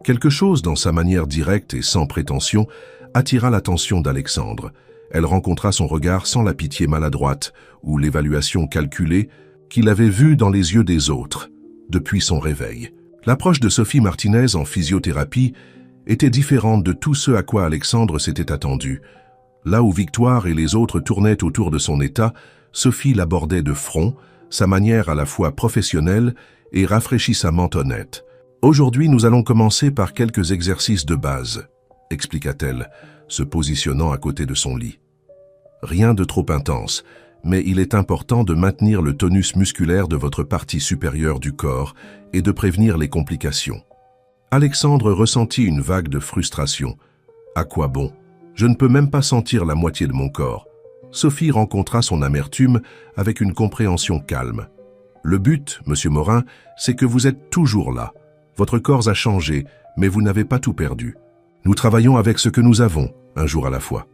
Quelque chose dans sa manière directe et sans prétention attira l'attention d'Alexandre. Elle rencontra son regard sans la pitié maladroite ou l'évaluation calculée qu'il avait vue dans les yeux des autres depuis son réveil. L'approche de Sophie Martinez en physiothérapie était différente de tout ce à quoi Alexandre s'était attendu. Là où Victoire et les autres tournaient autour de son état, Sophie l'abordait de front, sa manière à la fois professionnelle et rafraîchissamment honnête. « Aujourd'hui, nous allons commencer par quelques exercices de base, » expliqua-t-elle, se positionnant à côté de son lit. « Rien de trop intense, mais il est important de maintenir le tonus musculaire de votre partie supérieure du corps et de prévenir les complications. » Alexandre ressentit une vague de frustration. « À quoi bon? Je ne peux même pas sentir la moitié de mon corps. » Sophie rencontra son amertume avec une compréhension calme. « Le but, monsieur Morin, c'est que vous êtes toujours là. Votre corps a changé, mais vous n'avez pas tout perdu. Nous travaillons avec ce que nous avons, un jour à la fois. »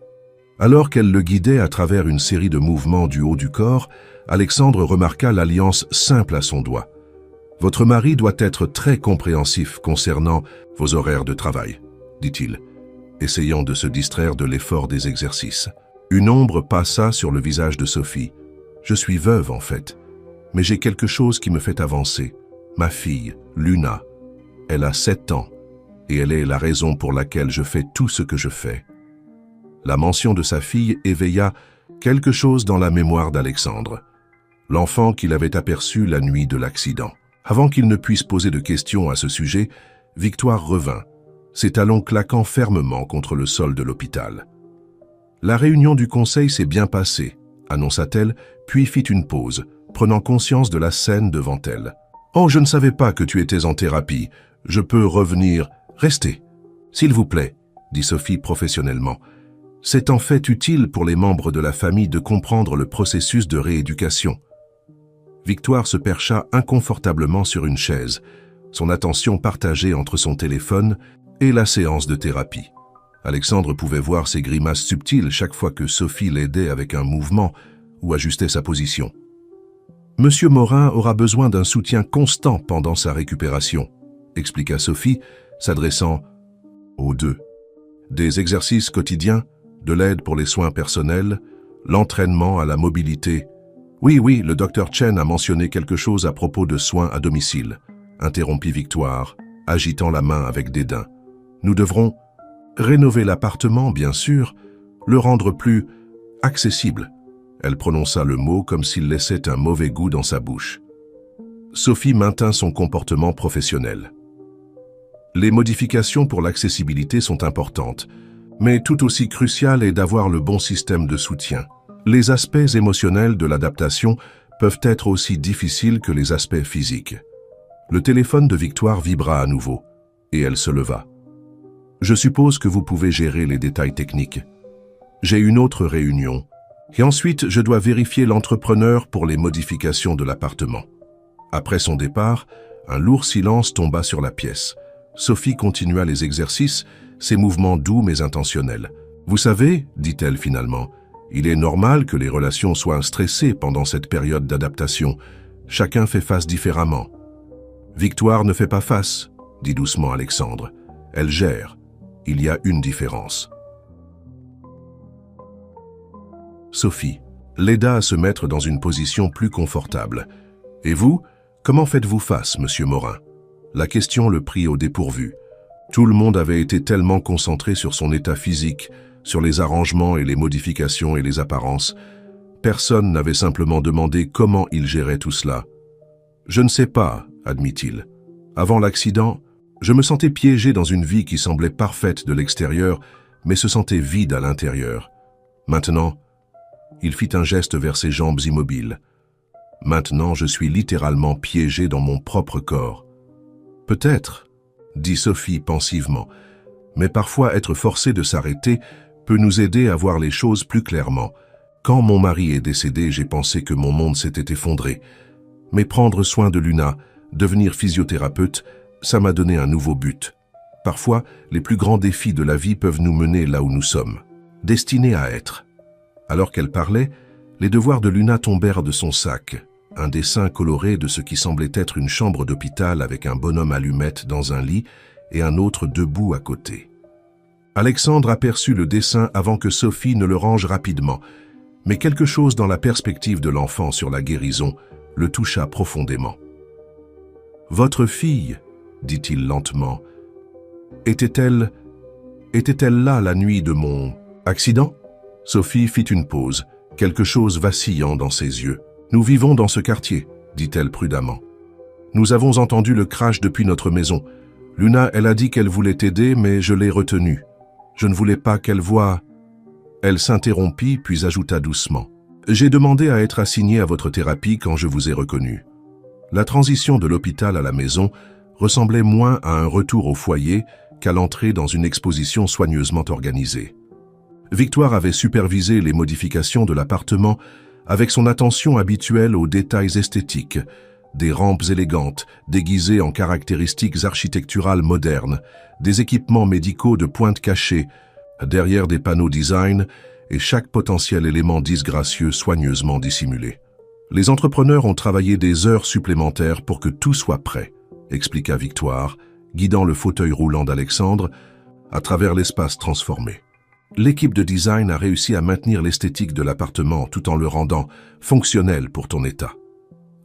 Alors qu'elle le guidait à travers une série de mouvements du haut du corps, Alexandre remarqua l'alliance simple à son doigt. « Votre mari doit être très compréhensif concernant vos horaires de travail, » dit-il, essayant de se distraire de l'effort des exercices. Une ombre passa sur le visage de Sophie. « Je suis veuve en fait, mais j'ai quelque chose qui me fait avancer. Ma fille, Luna. Elle a 7 ans, et elle est la raison pour laquelle je fais tout ce que je fais. » La mention de sa fille éveilla quelque chose dans la mémoire d'Alexandre. L'enfant qu'il avait aperçu la nuit de l'accident. Avant qu'il ne puisse poser de questions à ce sujet, Victoire revint, ses talons claquant fermement contre le sol de l'hôpital. « La réunion du conseil s'est bien passée, » annonça-t-elle, puis fit une pause, prenant conscience de la scène devant elle. « Oh, je ne savais pas que tu étais en thérapie. Je peux revenir. Restez. S'il vous plaît, » dit Sophie professionnellement. C'est en fait utile pour les membres de la famille de comprendre le processus de rééducation. Victoire se percha inconfortablement sur une chaise, son attention partagée entre son téléphone et la séance de thérapie. Alexandre pouvait voir ses grimaces subtiles chaque fois que Sophie l'aidait avec un mouvement ou ajustait sa position. Monsieur Morin aura besoin d'un soutien constant pendant sa récupération, expliqua Sophie, s'adressant aux deux. Des exercices quotidiens, de l'aide pour les soins personnels, l'entraînement à la mobilité. Oui, le docteur Chen a mentionné quelque chose à propos de soins à domicile, interrompit Victoire, agitant la main avec dédain. Nous devrons rénover l'appartement, bien sûr, le rendre plus accessible. Elle prononça le mot comme s'il laissait un mauvais goût dans sa bouche. Sophie maintint son comportement professionnel. Les modifications pour l'accessibilité sont importantes, mais tout aussi crucial est d'avoir le bon système de soutien. Les aspects émotionnels de l'adaptation peuvent être aussi difficiles que les aspects physiques. Le téléphone de Victoire vibra à nouveau, et elle se leva. « Je suppose que vous pouvez gérer les détails techniques. J'ai une autre réunion, et ensuite je dois vérifier l'entrepreneur pour les modifications de l'appartement. » Après son départ, un lourd silence tomba sur la pièce. Sophie continua les exercices, ses mouvements doux mais intentionnels. « Vous savez, dit-elle finalement, il est normal que les relations soient stressées pendant cette période d'adaptation. Chacun fait face différemment. » « Victoire ne fait pas face, dit doucement Alexandre. Elle gère. Il y a une différence. Sophie l'aida à se mettre dans une position plus confortable. « Et vous, comment faites-vous face, monsieur Morin ?» La question le prit au dépourvu. Tout le monde avait été tellement concentré sur son état physique, sur les arrangements et les modifications et les apparences. Personne n'avait simplement demandé comment il gérait tout cela. « Je ne sais pas, » admit-il. « Avant l'accident, je me sentais piégé dans une vie qui semblait parfaite de l'extérieur, mais se sentait vide à l'intérieur. Maintenant, » il fit un geste vers ses jambes immobiles. « Maintenant, je suis littéralement piégé dans mon propre corps. » « Peut-être, » dit Sophie pensivement, « mais parfois être forcé de s'arrêter peut nous aider à voir les choses plus clairement. Quand mon mari est décédé, j'ai pensé que mon monde s'était effondré. Mais prendre soin de Luna, devenir physiothérapeute, ça m'a donné un nouveau but. Parfois, les plus grands défis de la vie peuvent nous mener là où nous sommes, destinés à être. » Alors qu'elle parlait, les devoirs de Luna tombèrent de son sac, un dessin coloré de ce qui semblait être une chambre d'hôpital avec un bonhomme allumette dans un lit et un autre debout à côté. Alexandre aperçut le dessin avant que Sophie ne le range rapidement, mais quelque chose dans la perspective de l'enfant sur la guérison le toucha profondément. « Votre fille, dit-il lentement, était-elle là la nuit de mon accident ?» Sophie fit une pause, quelque chose vacillant dans ses yeux. « Nous vivons dans ce quartier, dit-elle prudemment. Nous avons entendu le crash depuis notre maison. Luna, elle a dit qu'elle voulait t'aider, mais je l'ai retenue. Je ne voulais pas qu'elle voie... » Elle s'interrompit, puis ajouta doucement. « J'ai demandé à être assignée à votre thérapie quand je vous ai reconnu. » La transition de l'hôpital à la maison ressemblait moins à un retour au foyer qu'à l'entrée dans une exposition soigneusement organisée. Victoire avait supervisé les modifications de l'appartement avec son attention habituelle aux détails esthétiques, des rampes élégantes, déguisées en caractéristiques architecturales modernes, des équipements médicaux de pointe cachée, derrière des panneaux design et chaque potentiel élément disgracieux soigneusement dissimulé. Les entrepreneurs ont travaillé des heures supplémentaires pour que tout soit prêt, expliqua Victoire, guidant le fauteuil roulant d'Alexandre à travers l'espace transformé. L'équipe de design a réussi à maintenir l'esthétique de l'appartement tout en le rendant fonctionnel pour ton état.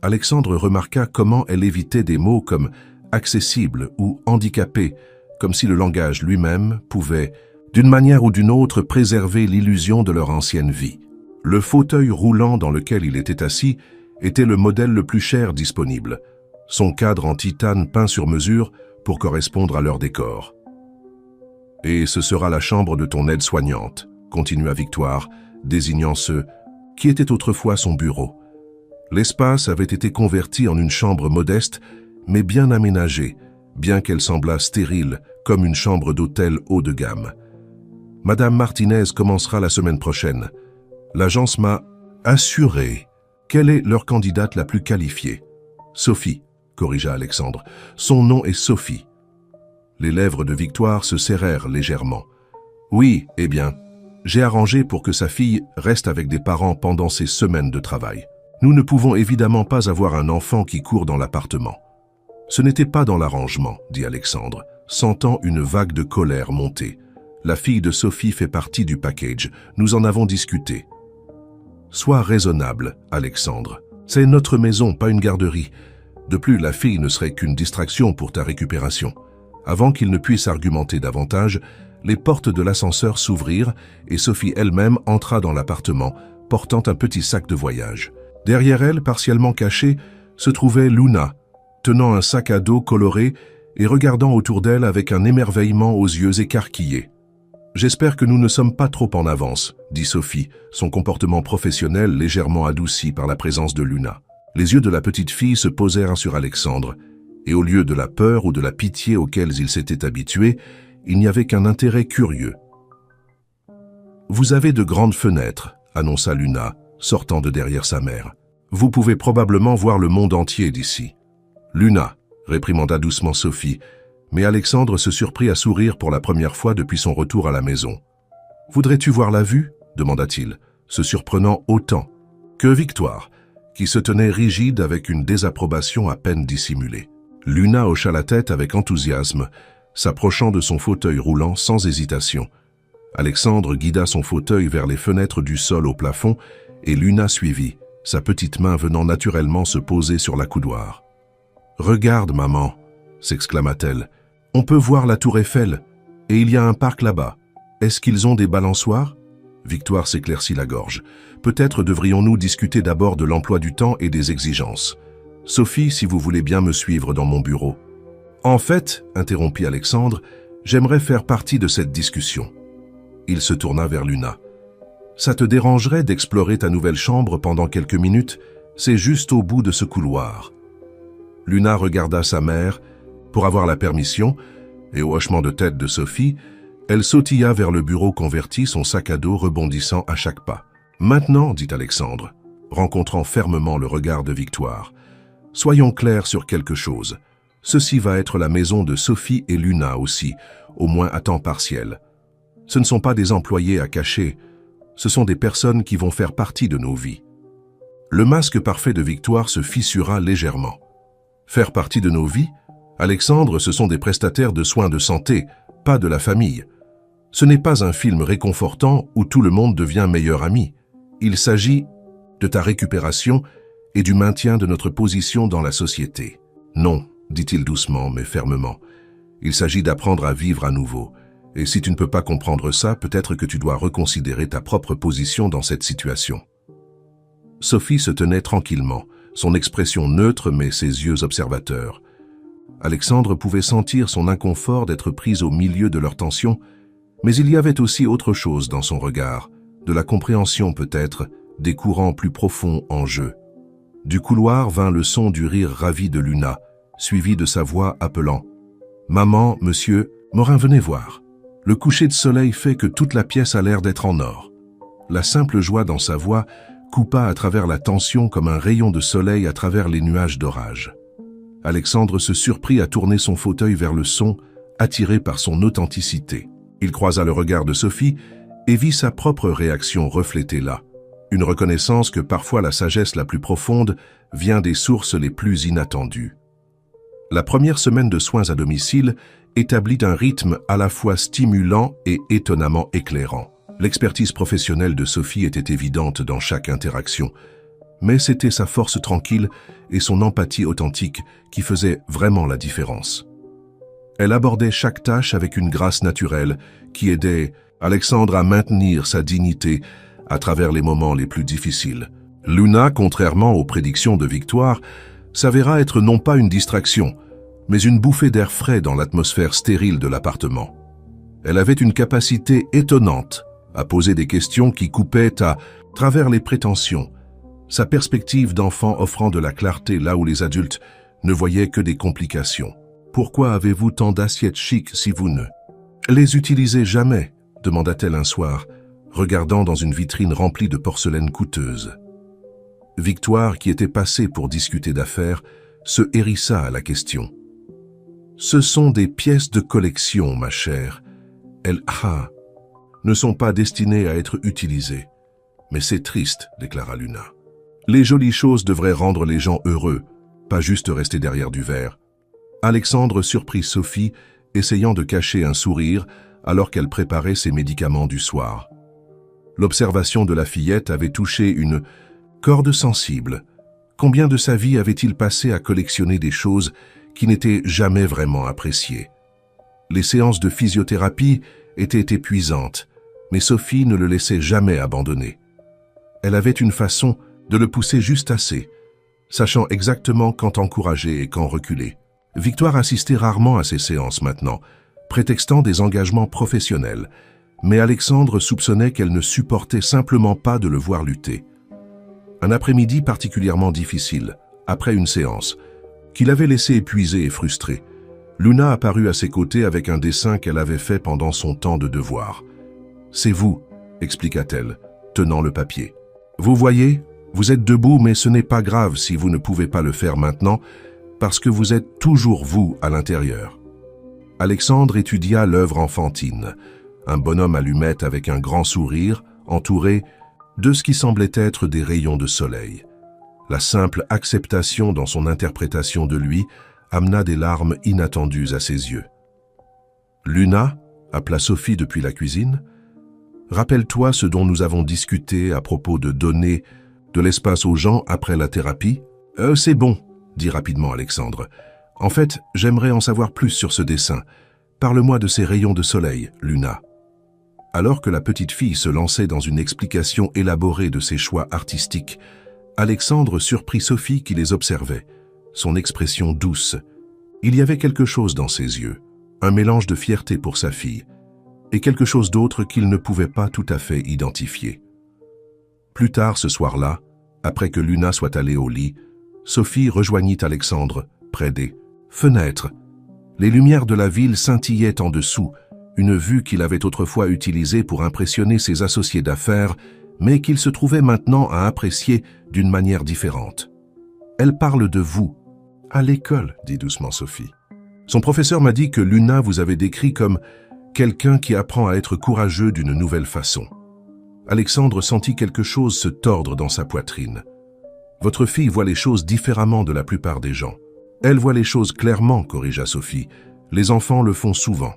Alexandre remarqua comment elle évitait des mots comme « accessible » ou « handicapé », comme si le langage lui-même pouvait, d'une manière ou d'une autre, préserver l'illusion de leur ancienne vie. Le fauteuil roulant dans lequel il était assis était le modèle le plus cher disponible, son cadre en titane peint sur mesure pour correspondre à leur décor. « Et ce sera la chambre de ton aide-soignante », continua Victoire, désignant ce qui était autrefois son bureau. L'espace avait été converti en une chambre modeste, mais bien aménagée, bien qu'elle semblât stérile, comme une chambre d'hôtel haut de gamme. Madame Martinez commencera la semaine prochaine. L'agence m'a assuré qu'elle est leur candidate la plus qualifiée. Sophie, corrigea Alexandre. Son nom est Sophie. Les lèvres de Victoire se serrèrent légèrement. Oui, eh bien, j'ai arrangé pour que sa fille reste avec des parents pendant ses semaines de travail. Nous ne pouvons évidemment pas avoir un enfant qui court dans l'appartement. Ce n'était pas dans l'arrangement, dit Alexandre, sentant une vague de colère monter. La fille de Sophie fait partie du package. Nous en avons discuté. Sois raisonnable, Alexandre. C'est notre maison, pas une garderie. De plus, la fille ne serait qu'une distraction pour ta récupération. Avant qu'il ne puisse argumenter davantage, les portes de l'ascenseur s'ouvrirent et Sophie elle-même entra dans l'appartement, portant un petit sac de voyage. Derrière elle, partiellement cachée, se trouvait Luna, tenant un sac à dos coloré et regardant autour d'elle avec un émerveillement aux yeux écarquillés. « J'espère que nous ne sommes pas trop en avance », dit Sophie, son comportement professionnel légèrement adouci par la présence de Luna. Les yeux de la petite fille se posèrent sur Alexandre, et au lieu de la peur ou de la pitié auxquelles il s'était habitué, il n'y avait qu'un intérêt curieux. « Vous avez de grandes fenêtres », annonça Luna, sortant de derrière sa mère. « Vous pouvez probablement voir le monde entier d'ici. »« Luna », réprimanda doucement Sophie, mais Alexandre se surprit à sourire pour la première fois depuis son retour à la maison. « Voudrais-tu voir la vue » demanda-t-il, se surprenant autant que Victoire, qui se tenait rigide avec une désapprobation à peine dissimulée. Luna hocha la tête avec enthousiasme, s'approchant de son fauteuil roulant sans hésitation. Alexandre guida son fauteuil vers les fenêtres du sol au plafond et Luna suivit, sa petite main venant naturellement se poser sur la coudoir. « Regarde, maman !» s'exclama-t-elle. « On peut voir la tour Eiffel, et il y a un parc là-bas. Est-ce qu'ils ont des balançoires ?» Victoire s'éclaircit la gorge. « Peut-être devrions-nous discuter d'abord de l'emploi du temps et des exigences. Sophie, si vous voulez bien me suivre dans mon bureau. » « En fait, interrompit Alexandre, j'aimerais faire partie de cette discussion. » Il se tourna vers Luna. « Ça te dérangerait d'explorer ta nouvelle chambre pendant quelques minutes? C'est juste au bout de ce couloir. » Luna regarda sa mère pour avoir la permission, et au hochement de tête de Sophie, elle sautilla vers le bureau converti, son sac à dos rebondissant à chaque pas. « Maintenant, dit Alexandre, rencontrant fermement le regard de Victoire, soyons clairs sur quelque chose. Ceci va être la maison de Sophie et Luna aussi, au moins à temps partiel. Ce ne sont pas des employés à cacher, ce sont des personnes qui vont faire partie de nos vies. » Le masque parfait de Victoire se fissura légèrement. Faire partie de nos vies? Alexandre, ce sont des prestataires de soins de santé, pas de la famille. Ce n'est pas un film réconfortant où tout le monde devient meilleur ami. Il s'agit de ta récupération et du maintien de notre position dans la société. Non, dit-il doucement mais fermement. Il s'agit d'apprendre à vivre à nouveau. Et si tu ne peux pas comprendre ça, peut-être que tu dois reconsidérer ta propre position dans cette situation. Sophie se tenait tranquillement, son expression neutre mais ses yeux observateurs. Alexandre pouvait sentir son inconfort d'être pris au milieu de leur tension, mais il y avait aussi autre chose dans son regard, de la compréhension peut-être, des courants plus profonds en jeu. Du couloir vint le son du rire ravi de Luna, suivi de sa voix appelant « Maman, monsieur, Morin, venez voir. Le coucher de soleil fait que toute la pièce a l'air d'être en or. » La simple joie dans sa voix coupa à travers la tension comme un rayon de soleil à travers les nuages d'orage. Alexandre se surprit à tourner son fauteuil vers le son, attiré par son authenticité. Il croisa le regard de Sophie et vit sa propre réaction reflétée là. Une reconnaissance que parfois la sagesse la plus profonde vient des sources les plus inattendues. La première semaine de soins à domicile établit un rythme à la fois stimulant et étonnamment éclairant. L'expertise professionnelle de Sophie était évidente dans chaque interaction, mais c'était sa force tranquille et son empathie authentique qui faisaient vraiment la différence. Elle abordait chaque tâche avec une grâce naturelle qui aidait Alexandre à maintenir sa dignité à travers les moments les plus difficiles. Luna, contrairement aux prédictions de Victoire, s'avéra être non pas une distraction, mais une bouffée d'air frais dans l'atmosphère stérile de l'appartement. Elle avait une capacité étonnante à poser des questions qui coupaient à travers les prétentions. sa perspective d'enfant offrant de la clarté là où les adultes ne voyaient que des complications. « Pourquoi avez-vous tant d'assiettes chics si vous ne les utilisez jamais ?» demanda-t-elle un soir, regardant dans une vitrine remplie de porcelaine coûteuse. Victoire, qui était passée pour discuter d'affaires, se hérissa à la question. « Ce sont des pièces de collection, ma chère. Elles ne sont pas destinées à être utilisées. Mais c'est triste, déclara Luna. Les jolies choses devraient rendre les gens heureux, pas juste rester derrière du verre. » Alexandre surprit Sophie, essayant de cacher un sourire alors qu'elle préparait ses médicaments du soir. L'observation de la fillette avait touché une corde sensible. Combien de sa vie avait-il passé à collectionner des choses qui n'étaient jamais vraiment appréciées? Les séances de physiothérapie étaient épuisantes, mais Sophie ne le laissait jamais abandonner. Elle avait une façon de le pousser juste assez, sachant exactement quand encourager et quand reculer. Victoire assistait rarement à ces séances maintenant, prétextant des engagements professionnels, mais Alexandre soupçonnait qu'elle ne supportait simplement pas de le voir lutter. Un après-midi particulièrement difficile, après une séance, qui l'avait laissé épuisé et frustré, Luna apparut à ses côtés avec un dessin qu'elle avait fait pendant son temps de devoir. « C'est vous », expliqua-t-elle, tenant le papier. « Vous voyez, vous êtes debout, mais ce n'est pas grave si vous ne pouvez pas le faire maintenant, parce que vous êtes toujours vous à l'intérieur. » Alexandre étudia l'œuvre enfantine, un bonhomme allumette avec un grand sourire, entouré de ce qui semblait être des rayons de soleil. La simple acceptation dans son interprétation de lui amena des larmes inattendues à ses yeux. « Luna » appela Sophie depuis la cuisine. « Rappelle-toi ce dont nous avons discuté à propos de donner de l'espace aux gens après la thérapie. »« C'est bon », dit rapidement Alexandre. « En fait, j'aimerais en savoir plus sur ce dessin. Parle-moi de ces rayons de soleil, Luna. » Alors que la petite fille se lançait dans une explication élaborée de ses choix artistiques, Alexandre surprit Sophie qui les observait, son expression douce. Il y avait quelque chose dans ses yeux, un mélange de fierté pour sa fille, et quelque chose d'autre qu'il ne pouvait pas tout à fait identifier. Plus tard ce soir-là, après que Luna soit allée au lit, Sophie rejoignit Alexandre près des fenêtres. Les lumières de la ville scintillaient en dessous, une vue qu'il avait autrefois utilisée pour impressionner ses associés d'affaires, mais qu'il se trouvait maintenant à apprécier d'une manière différente. « Elle parle de vous. »« À l'école, » dit doucement Sophie. « Son professeur m'a dit que Luna vous avait décrit comme quelqu'un qui apprend à être courageux d'une nouvelle façon. » Alexandre sentit quelque chose se tordre dans sa poitrine. « Votre fille voit les choses différemment de la plupart des gens. »« Elle voit les choses clairement, » corrigea Sophie. « Les enfants le font souvent.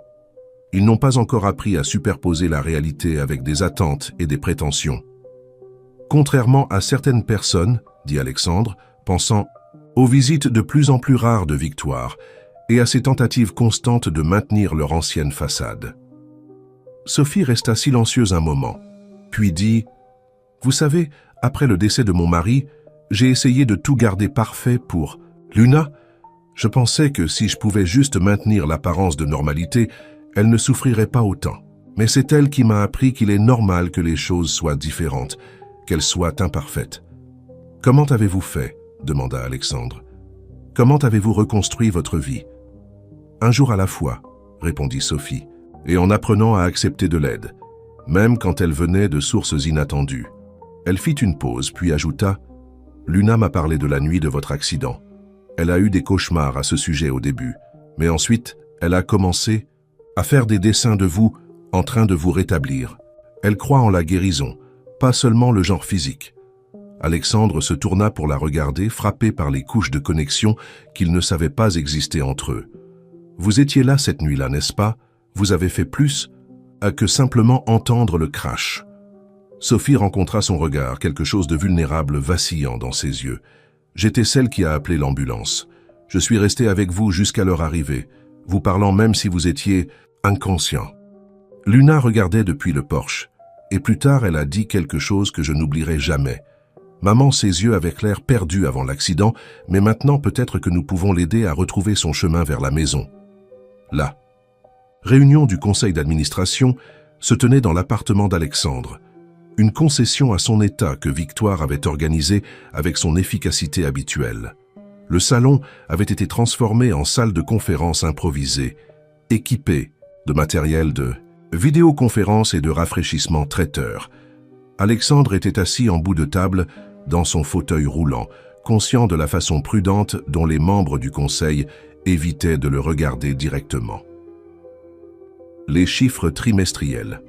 Ils n'ont pas encore appris à superposer la réalité avec des attentes et des prétentions. » Contrairement à certaines personnes, dit Alexandre, pensant aux visites de plus en plus rares de Victoire et à ses tentatives constantes de maintenir leur ancienne façade. Sophie resta silencieuse un moment, puis dit « Vous savez, après le décès de mon mari, j'ai essayé de tout garder parfait pour Luna. Je pensais que si je pouvais juste maintenir l'apparence de normalité, elle ne souffrirait pas autant. Mais c'est elle qui m'a appris qu'il est normal que les choses soient différentes, qu'elles soient imparfaites. »« Comment avez-vous fait ?» demanda Alexandre. « Comment avez-vous reconstruit votre vie ?»« Un jour à la fois, » répondit Sophie, et en apprenant à accepter de l'aide, même quand elle venait de sources inattendues. Elle fit une pause, puis ajouta « Luna m'a parlé de la nuit de votre accident. Elle a eu des cauchemars à ce sujet au début, mais ensuite, elle a commencé à faire des dessins de vous en train de vous rétablir. Elle croit en la guérison, pas seulement le genre physique. » Alexandre se tourna pour la regarder, frappé par les couches de connexion qu'il ne savait pas exister entre eux. « Vous étiez là cette nuit-là, n'est-ce pas? Vous avez fait plus que simplement entendre le crash. » Sophie rencontra son regard, quelque chose de vulnérable vacillant dans ses yeux. « J'étais celle qui a appelé l'ambulance. Je suis restée avec vous jusqu'à leur arrivée, vous parlant même si vous étiez inconscient. » Luna regardait depuis le porche, et plus tard elle a dit quelque chose que je n'oublierai jamais. Maman, ses yeux avaient l'air perdus avant l'accident, mais maintenant peut-être que nous pouvons l'aider à retrouver son chemin vers la maison. La réunion du conseil d'administration se tenait dans l'appartement d'Alexandre. une concession à son état que Victoire avait organisée avec son efficacité habituelle. Le salon avait été transformé en salle de conférence improvisée, équipée de matériel de vidéoconférence et de rafraîchissement traiteur. Alexandre était assis en bout de table dans son fauteuil roulant, conscient de la façon prudente dont les membres du conseil évitaient de le regarder directement. Les chiffres trimestriels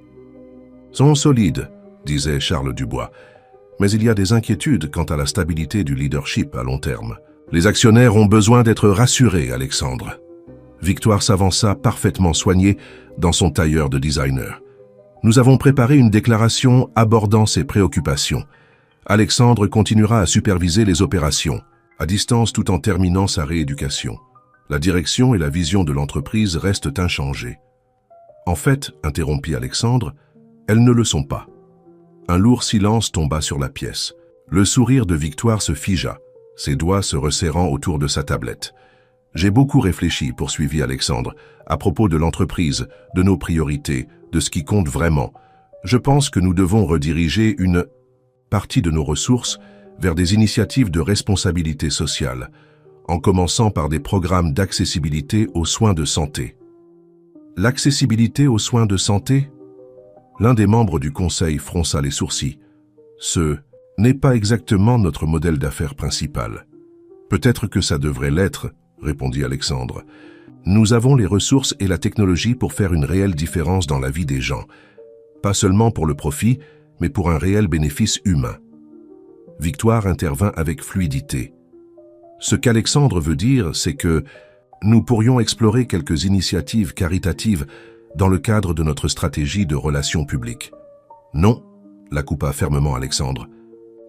sont solides, disait Charles Dubois, mais il y a des inquiétudes quant à la stabilité du leadership à long terme. Les actionnaires ont besoin d'être rassurés, Alexandre. Victoire s'avança parfaitement soignée dans son tailleur de designer. Nous avons préparé une déclaration abordant ses préoccupations. Alexandre continuera à superviser les opérations, à distance tout en terminant sa rééducation. La direction et la vision de l'entreprise restent inchangées. En fait, interrompit Alexandre, elles ne le sont pas. Un lourd silence tomba sur la pièce. Le sourire de Victoire se figea, ses doigts se resserrant autour de sa tablette. J'ai beaucoup réfléchi, poursuivit Alexandre, à propos de l'entreprise, de nos priorités, de ce qui compte vraiment. Je pense que nous devons rediriger une partie de nos ressources vers des initiatives de responsabilité sociale, en commençant par des programmes d'accessibilité aux soins de santé. L'accessibilité aux soins de santé ? L'un des membres du conseil fronça les sourcils. Ce n'est pas exactement notre modèle d'affaires principal. Peut-être que ça devrait l'être, répondit Alexandre. Nous avons les ressources et la technologie pour faire une réelle différence dans la vie des gens. Pas seulement pour le profit, mais pour un réel bénéfice humain. Victoire intervint avec fluidité. Ce qu'Alexandre veut dire, c'est que nous pourrions explorer quelques initiatives caritatives dans le cadre de notre stratégie de relations publiques. Non, la coupa fermement Alexandre.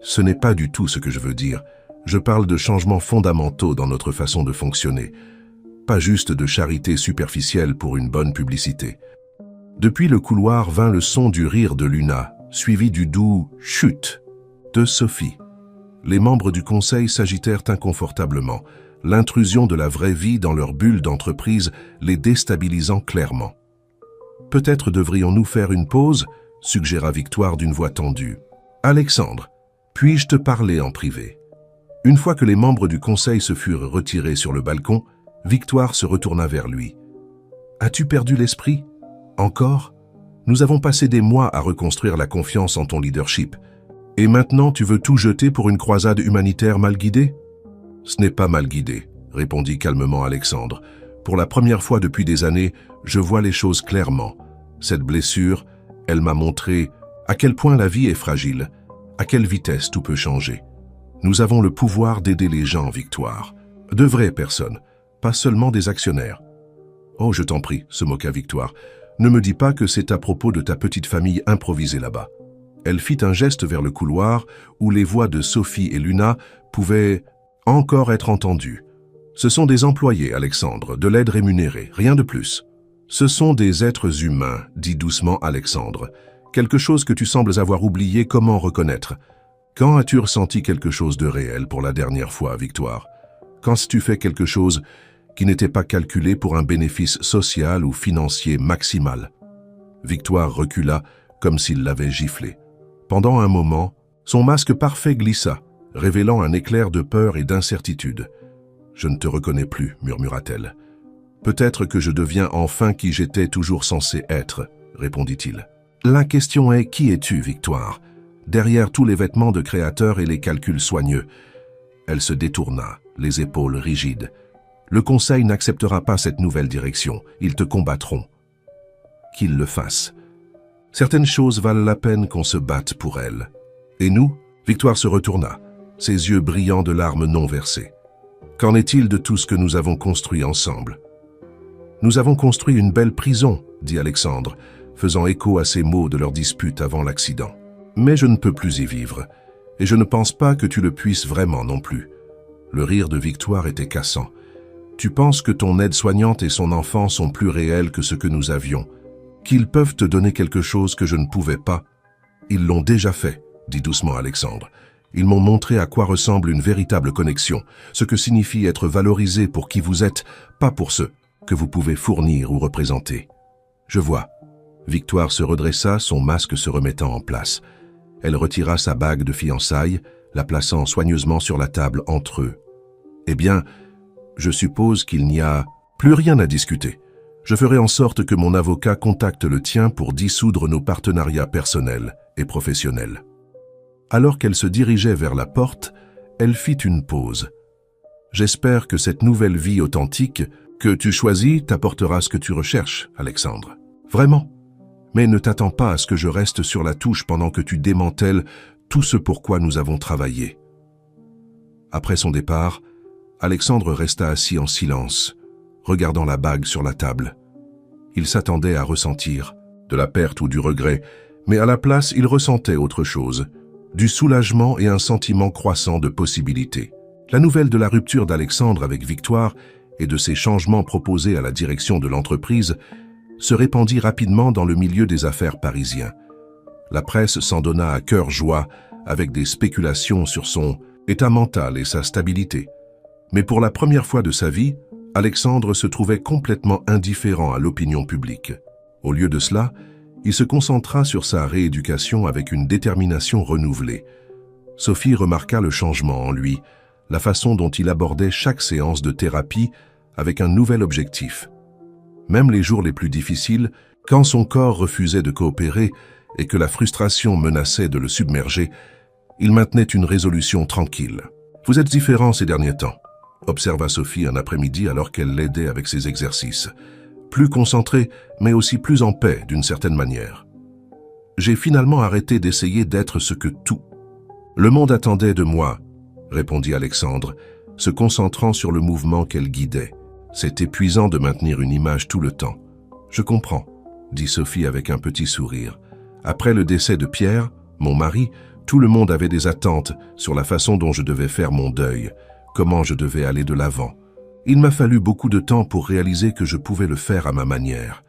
Ce n'est pas du tout ce que je veux dire. Je parle de changements fondamentaux dans notre façon de fonctionner. Pas juste de charité superficielle pour une bonne publicité. Depuis le couloir vint le son du rire de Luna, suivi du doux « chut » de Sophie. Les membres du conseil s'agitèrent inconfortablement, l'intrusion de la vraie vie dans leur bulle d'entreprise les déstabilisant clairement. « Peut-être devrions-nous faire une pause ?» suggéra Victoire d'une voix tendue. « Alexandre, puis-je te parler en privé ?» Une fois que les membres du conseil se furent retirés sur le balcon, Victoire se retourna vers lui. « As-tu perdu l'esprit ? Encore ? Nous avons passé des mois à reconstruire la confiance en ton leadership. Et maintenant tu veux tout jeter pour une croisade humanitaire mal guidée ? » « Ce n'est pas mal guidé, » répondit calmement Alexandre. « Pour la première fois depuis des années, je vois les choses clairement. Cette blessure, elle m'a montré à quel point la vie est fragile, à quelle vitesse tout peut changer. Nous avons le pouvoir d'aider les gens, Victoire. De vraies personnes, pas seulement des actionnaires. »« Oh, je t'en prie, » se moqua Victoire. « Ne me dis pas que c'est à propos de ta petite famille improvisée là-bas. » Elle fit un geste vers le couloir où les voix de Sophie et Luna pouvaient encore être entendues. « Ce sont des employés, Alexandre, de l'aide rémunérée, rien de plus. »« Ce sont des êtres humains, » dit doucement Alexandre. « Quelque chose que tu sembles avoir oublié, comment reconnaître ? Quand as-tu ressenti quelque chose de réel pour la dernière fois, Victoire ? Quand as-tu fait quelque chose qui n'était pas calculé pour un bénéfice social ou financier maximal ?» Victoire recula comme s'il l'avait giflé. Pendant un moment, son masque parfait glissa, révélant un éclair de peur et d'incertitude. « Je ne te reconnais plus, » murmura-t-elle. « Peut-être que je deviens enfin qui j'étais toujours censé être, » répondit-il. « La question est, qui es-tu, Victoire ? Derrière tous les vêtements de créateur et les calculs soigneux. » Elle se détourna, les épaules rigides. « Le conseil n'acceptera pas cette nouvelle direction. Ils te combattront. » « Qu'ils le fassent. Certaines choses valent la peine qu'on se batte pour elles. Et nous ?» Victoire se retourna, ses yeux brillants de larmes non versées. « Qu'en est-il de tout ce que nous avons construit ensemble ?»« Nous avons construit une belle prison, » dit Alexandre, faisant écho à ces mots de leur dispute avant l'accident. « Mais je ne peux plus y vivre, et je ne pense pas que tu le puisses vraiment non plus. » Le rire de Victoire était cassant. « Tu penses que ton aide-soignante et son enfant sont plus réels que ce que nous avions, qu'ils peuvent te donner quelque chose que je ne pouvais pas. Ils l'ont déjà fait, » dit doucement Alexandre. « Ils m'ont montré à quoi ressemble une véritable connexion, ce que signifie être valorisé pour qui vous êtes, pas pour ce que vous pouvez fournir ou représenter. » « Je vois. » Victoire se redressa, son masque se remettant en place. Elle retira sa bague de fiançailles, la plaçant soigneusement sur la table entre eux. « Eh bien, je suppose qu'il n'y a plus rien à discuter. Je ferai en sorte que mon avocat contacte le tien pour dissoudre nos partenariats personnels et professionnels. » Alors qu'elle se dirigeait vers la porte, elle fit une pause. « J'espère que cette nouvelle vie authentique que tu choisis t'apportera ce que tu recherches, Alexandre. Vraiment. Mais ne t'attends pas à ce que je reste sur la touche pendant que tu démantèles tout ce pour quoi nous avons travaillé. » Après son départ, Alexandre resta assis en silence, regardant la bague sur la table. Il s'attendait à ressentir de la perte ou du regret, mais à la place, il ressentait autre chose, du soulagement et un sentiment croissant de possibilité. La nouvelle de la rupture d'Alexandre avec Victoire et de ses changements proposés à la direction de l'entreprise se répandit rapidement dans le milieu des affaires parisien. La presse s'en donna à cœur joie avec des spéculations sur son état mental et sa stabilité. Mais pour la première fois de sa vie, Alexandre se trouvait complètement indifférent à l'opinion publique. Au lieu de cela, il se concentra sur sa rééducation avec une détermination renouvelée. Sophie remarqua le changement en lui, la façon dont il abordait chaque séance de thérapie avec un nouvel objectif. Même les jours les plus difficiles, quand son corps refusait de coopérer et que la frustration menaçait de le submerger, il maintenait une résolution tranquille. « Vous êtes différent ces derniers temps », observa Sophie un après-midi alors qu'elle l'aidait avec ses exercices. « Plus concentré, mais aussi plus en paix d'une certaine manière. J'ai finalement arrêté d'essayer d'être ce que tout. Le monde attendait de moi, » répondit Alexandre, se concentrant sur le mouvement qu'elle guidait. C'est épuisant de maintenir une image tout le temps. « Je comprends, » dit Sophie avec un petit sourire. Après le décès de Pierre, mon mari, tout le monde avait des attentes sur la façon dont je devais faire mon deuil, comment je devais aller de l'avant. Il m'a fallu beaucoup de temps pour réaliser que je pouvais le faire à ma manière.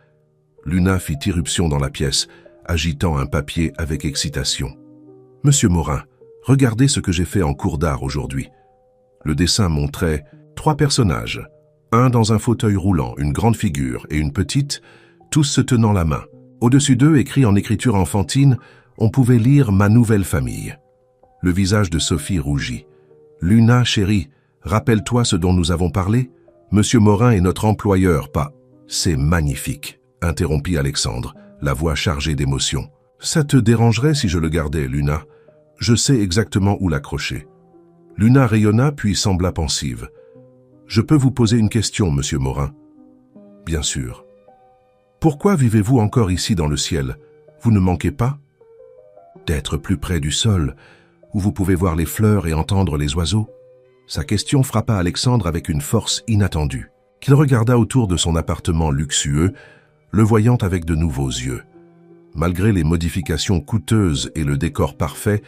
Luna fit irruption dans la pièce, agitant un papier avec excitation. « Monsieur Morin, regardez ce que j'ai fait en cours d'art aujourd'hui. » Le dessin montrait 3 personnages, un dans un fauteuil roulant, une grande figure et une petite, tous se tenant la main. Au-dessus d'eux, écrit en écriture enfantine, on pouvait lire « Ma nouvelle famille ». Le visage de Sophie rougit. « Luna, chérie, rappelle-toi ce dont nous avons parlé? Monsieur Morin est notre employeur, pas... » « C'est magnifique, » interrompit Alexandre, la voix chargée d'émotion. « Ça te dérangerait si je le gardais, Luna? Je sais exactement où l'accrocher. » Luna rayonna puis sembla pensive. « Je peux vous poser une question, monsieur Morin? »« Bien sûr. »« Pourquoi vivez-vous encore ici dans le ciel? Vous ne manquez pas? » D'être plus près du sol, où vous pouvez voir les fleurs et entendre les oiseaux? Sa question frappa Alexandre avec une force inattendue, qu'il regarda autour de son appartement luxueux, le voyant avec de nouveaux yeux. Malgré les modifications coûteuses et le décor parfait,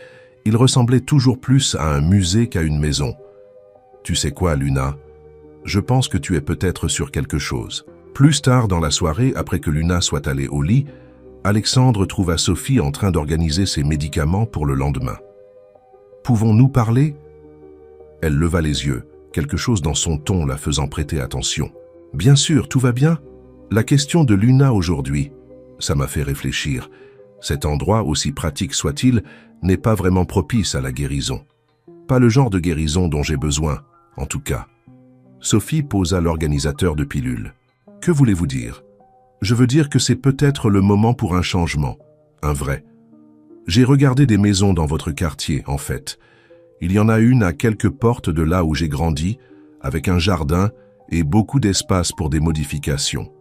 il ressemblait toujours plus à un musée qu'à une maison. « Tu sais quoi, Luna? Je pense que tu es peut-être sur quelque chose. » Plus tard dans la soirée, après que Luna soit allée au lit, Alexandre trouva Sophie en train d'organiser ses médicaments pour le lendemain. « Pouvons-nous parler ?» Elle leva les yeux, quelque chose dans son ton la faisant prêter attention. « Bien sûr, tout va bien. La question de Luna aujourd'hui, ça m'a fait réfléchir. Cet endroit, aussi pratique soit-il, n'est pas vraiment propice à la guérison. Pas le genre de guérison dont j'ai besoin, en tout cas. » Sophie posa l'organisateur de pilules. « Que voulez-vous dire? » « Je veux dire que c'est peut-être le moment pour un changement, un vrai. J'ai regardé des maisons dans votre quartier, en fait. Il y en a une à quelques portes de là où j'ai grandi, avec un jardin et beaucoup d'espace pour des modifications.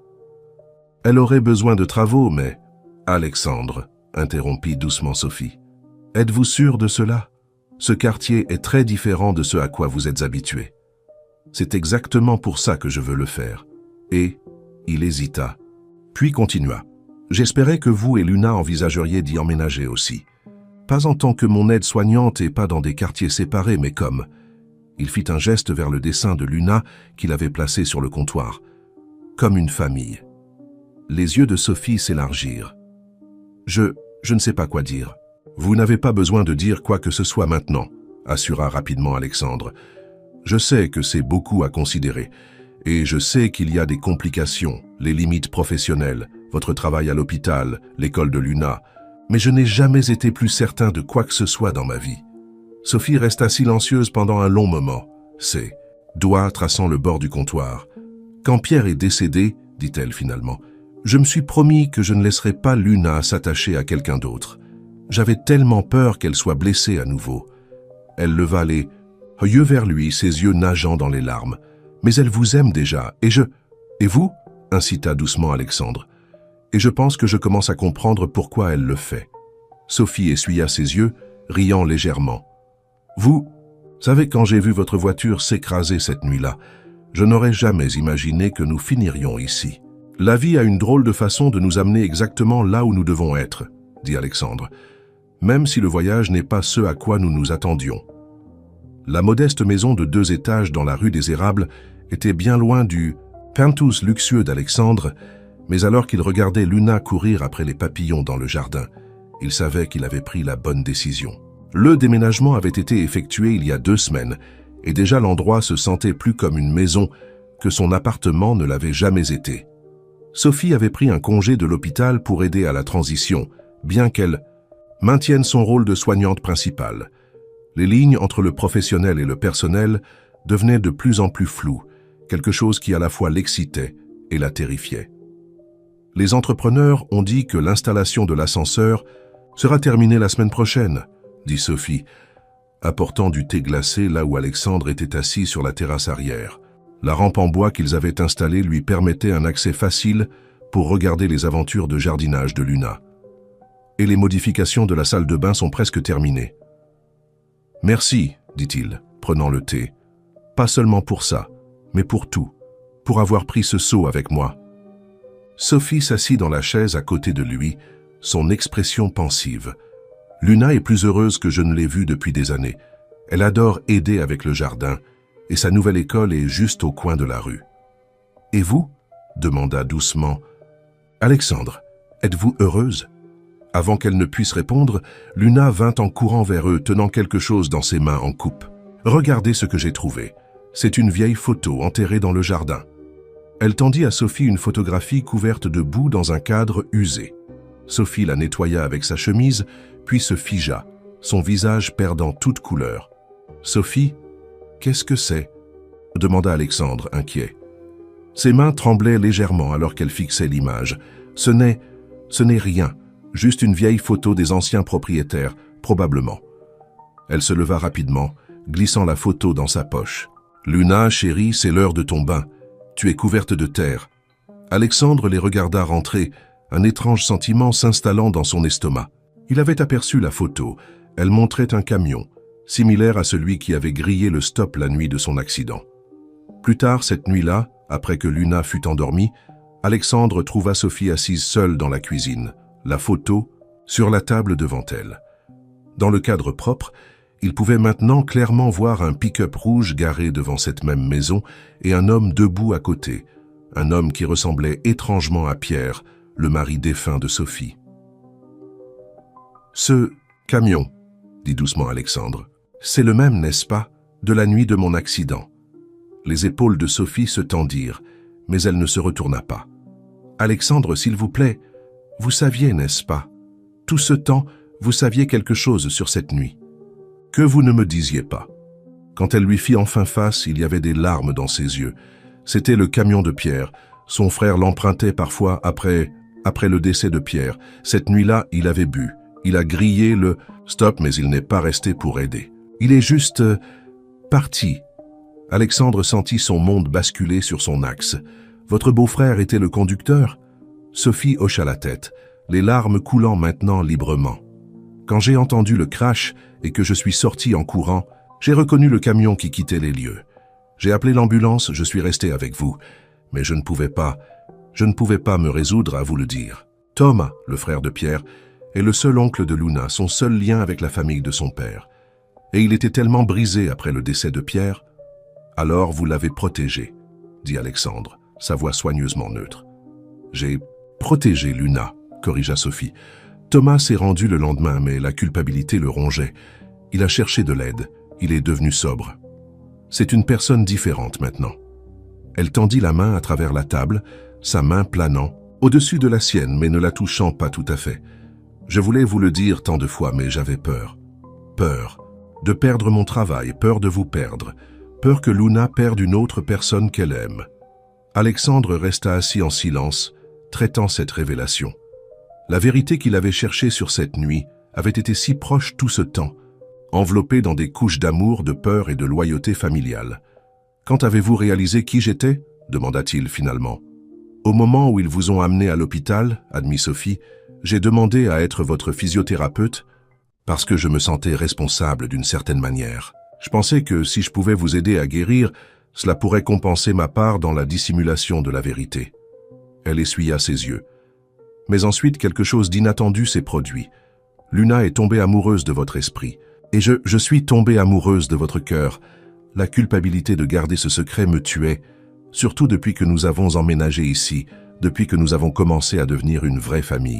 Elle aurait besoin de travaux, mais... » « Alexandre, » interrompit doucement Sophie. « Êtes-vous sûr de cela? Ce quartier est très différent de ce à quoi vous êtes habitué. C'est exactement pour ça que je veux le faire. » Et il hésita, puis continua. « J'espérais que vous et Luna envisageriez d'y emménager aussi. Pas en tant que mon aide-soignante et pas dans des quartiers séparés, mais comme... » Il fit un geste vers le dessin de Luna qu'il avait placé sur le comptoir. « Comme une famille. » Les yeux de Sophie s'élargirent. « Je ne sais pas quoi dire. »« Vous n'avez pas besoin de dire quoi que ce soit maintenant, » assura rapidement Alexandre. « Je sais que c'est beaucoup à considérer. Et je sais qu'il y a des complications, les limites professionnelles, votre travail à l'hôpital, l'école de Luna. Mais je n'ai jamais été plus certain de quoi que ce soit dans ma vie. Sophie resta silencieuse pendant un long moment, ses doigts traçant le bord du comptoir. Quand Pierre est décédé, dit-elle finalement, je me suis promis que je ne laisserais pas Luna s'attacher à quelqu'un d'autre. J'avais tellement peur qu'elle soit blessée à nouveau. Elle leva les yeux vers lui, ses yeux nageant dans les larmes. Mais elle vous aime déjà, Et vous incita doucement Alexandre. Et je pense que je commence à comprendre pourquoi elle le fait. Sophie essuya ses yeux, riant légèrement. Vous savez, quand j'ai vu votre voiture s'écraser cette nuit-là, je n'aurais jamais imaginé que nous finirions ici. La vie a une drôle de façon de nous amener exactement là où nous devons être, dit Alexandre, même si le voyage n'est pas ce à quoi nous nous attendions. La modeste maison de 2 étages dans la rue des Érables était bien loin du penthouse luxueux d'Alexandre, mais alors qu'il regardait Luna courir après les papillons dans le jardin, il savait qu'il avait pris la bonne décision. Le déménagement avait été effectué il y a 2 semaines, et déjà l'endroit se sentait plus comme une maison que son appartement ne l'avait jamais été. Sophie avait pris un congé de l'hôpital pour aider à la transition, bien qu'elle maintienne son rôle de soignante principale. Les lignes entre le professionnel et le personnel devenaient de plus en plus floues, quelque chose qui à la fois l'excitait et la terrifiait. Les entrepreneurs ont dit que l'installation de l'ascenseur sera terminée la semaine prochaine, dit Sophie, apportant du thé glacé là où Alexandre était assis sur la terrasse arrière. La rampe en bois qu'ils avaient installée lui permettait un accès facile pour regarder les aventures de jardinage de Luna. Et les modifications de la salle de bain sont presque terminées. « Merci, dit-il, prenant le thé. Pas seulement pour ça, mais pour tout, pour avoir pris ce seau avec moi. » Sophie s'assit dans la chaise à côté de lui, son expression pensive. « Luna est plus heureuse que je ne l'ai vue depuis des années. Elle adore aider avec le jardin, et sa nouvelle école est juste au coin de la rue. »« Et vous ?» demanda doucement. « Alexandre, êtes-vous heureuse ?» Avant qu'elle ne puisse répondre, Luna vint en courant vers eux, tenant quelque chose dans ses mains en coupe. « Regardez ce que j'ai trouvé. C'est une vieille photo enterrée dans le jardin. » Elle tendit à Sophie une photographie couverte de boue dans un cadre usé. Sophie la nettoya avec sa chemise, puis se figea, son visage perdant toute couleur. « Sophie, qu'est-ce que c'est ?» demanda Alexandre, inquiet. Ses mains tremblaient légèrement alors qu'elle fixait l'image. « Ce n'est rien. Juste une vieille photo des anciens propriétaires, probablement. » Elle se leva rapidement, glissant la photo dans sa poche. « Luna, chérie, c'est l'heure de ton bain. Tu es couverte de terre. » Alexandre les regarda rentrer, un étrange sentiment s'installant dans son estomac. Il avait aperçu la photo. Elle montrait un camion, similaire à celui qui avait grillé le stop la nuit de son accident. Plus tard cette nuit-là, après que Luna fut endormie, Alexandre trouva Sophie assise seule dans la cuisine, la photo sur la table devant elle. Dans le cadre propre, il pouvait maintenant clairement voir un pick-up rouge garé devant cette même maison et un homme debout à côté, un homme qui ressemblait étrangement à Pierre, le mari défunt de Sophie. « Ce camion, dit doucement Alexandre, c'est le même, n'est-ce pas, de la nuit de mon accident. » Les épaules de Sophie se tendirent, mais elle ne se retourna pas. « Alexandre, s'il vous plaît, vous saviez, n'est-ce pas? Tout ce temps, vous saviez quelque chose sur cette nuit. Que vous ne me disiez pas. » Quand elle lui fit enfin face, il y avait des larmes dans ses yeux. C'était le camion de Pierre. Son frère l'empruntait parfois après le décès de Pierre. Cette nuit-là, il avait bu. Il a grillé le « stop », mais il n'est pas resté pour aider. Il est juste parti. Alexandre sentit son monde basculer sur son axe. « Votre beau-frère était le conducteur ?» Sophie hocha la tête, les larmes coulant maintenant librement. « Quand j'ai entendu le crash et que je suis sorti en courant, j'ai reconnu le camion qui quittait les lieux. J'ai appelé l'ambulance, je suis resté avec vous, mais je ne pouvais pas me résoudre à vous le dire. Thomas, le frère de Pierre, est le seul oncle de Luna, son seul lien avec la famille de son père. Et il était tellement brisé après le décès de Pierre. Alors vous l'avez protégé, dit Alexandre, sa voix soigneusement neutre. J'ai protégé Luna, corrigea Sophie. Thomas s'est rendu le lendemain, mais la culpabilité le rongeait. Il a cherché de l'aide, il est devenu sobre. C'est une personne différente maintenant. Elle tendit la main à travers la table, sa main planant, au-dessus de la sienne, mais ne la touchant pas tout à fait. Je voulais vous le dire tant de fois, mais j'avais peur. Peur de perdre mon travail, peur de vous perdre, peur que Luna perde une autre personne qu'elle aime. » Alexandre resta assis en silence, traitant cette révélation. La vérité qu'il avait cherchée sur cette nuit avait été si proche tout ce temps, enveloppée dans des couches d'amour, de peur et de loyauté familiale. « Quand avez-vous réalisé qui j'étais » demanda-t-il finalement. « Au moment où ils vous ont amené à l'hôpital, » admit Sophie, « j'ai demandé à être votre physiothérapeute parce que je me sentais responsable d'une certaine manière. Je pensais que si je pouvais vous aider à guérir, cela pourrait compenser ma part dans la dissimulation de la vérité. » Elle essuya ses yeux. « Mais ensuite, quelque chose d'inattendu s'est produit. Luna est tombée amoureuse de votre esprit. Et je suis tombée amoureuse de votre cœur. La culpabilité de garder ce secret me tuait, surtout depuis que nous avons emménagé ici, depuis que nous avons commencé à devenir une vraie famille.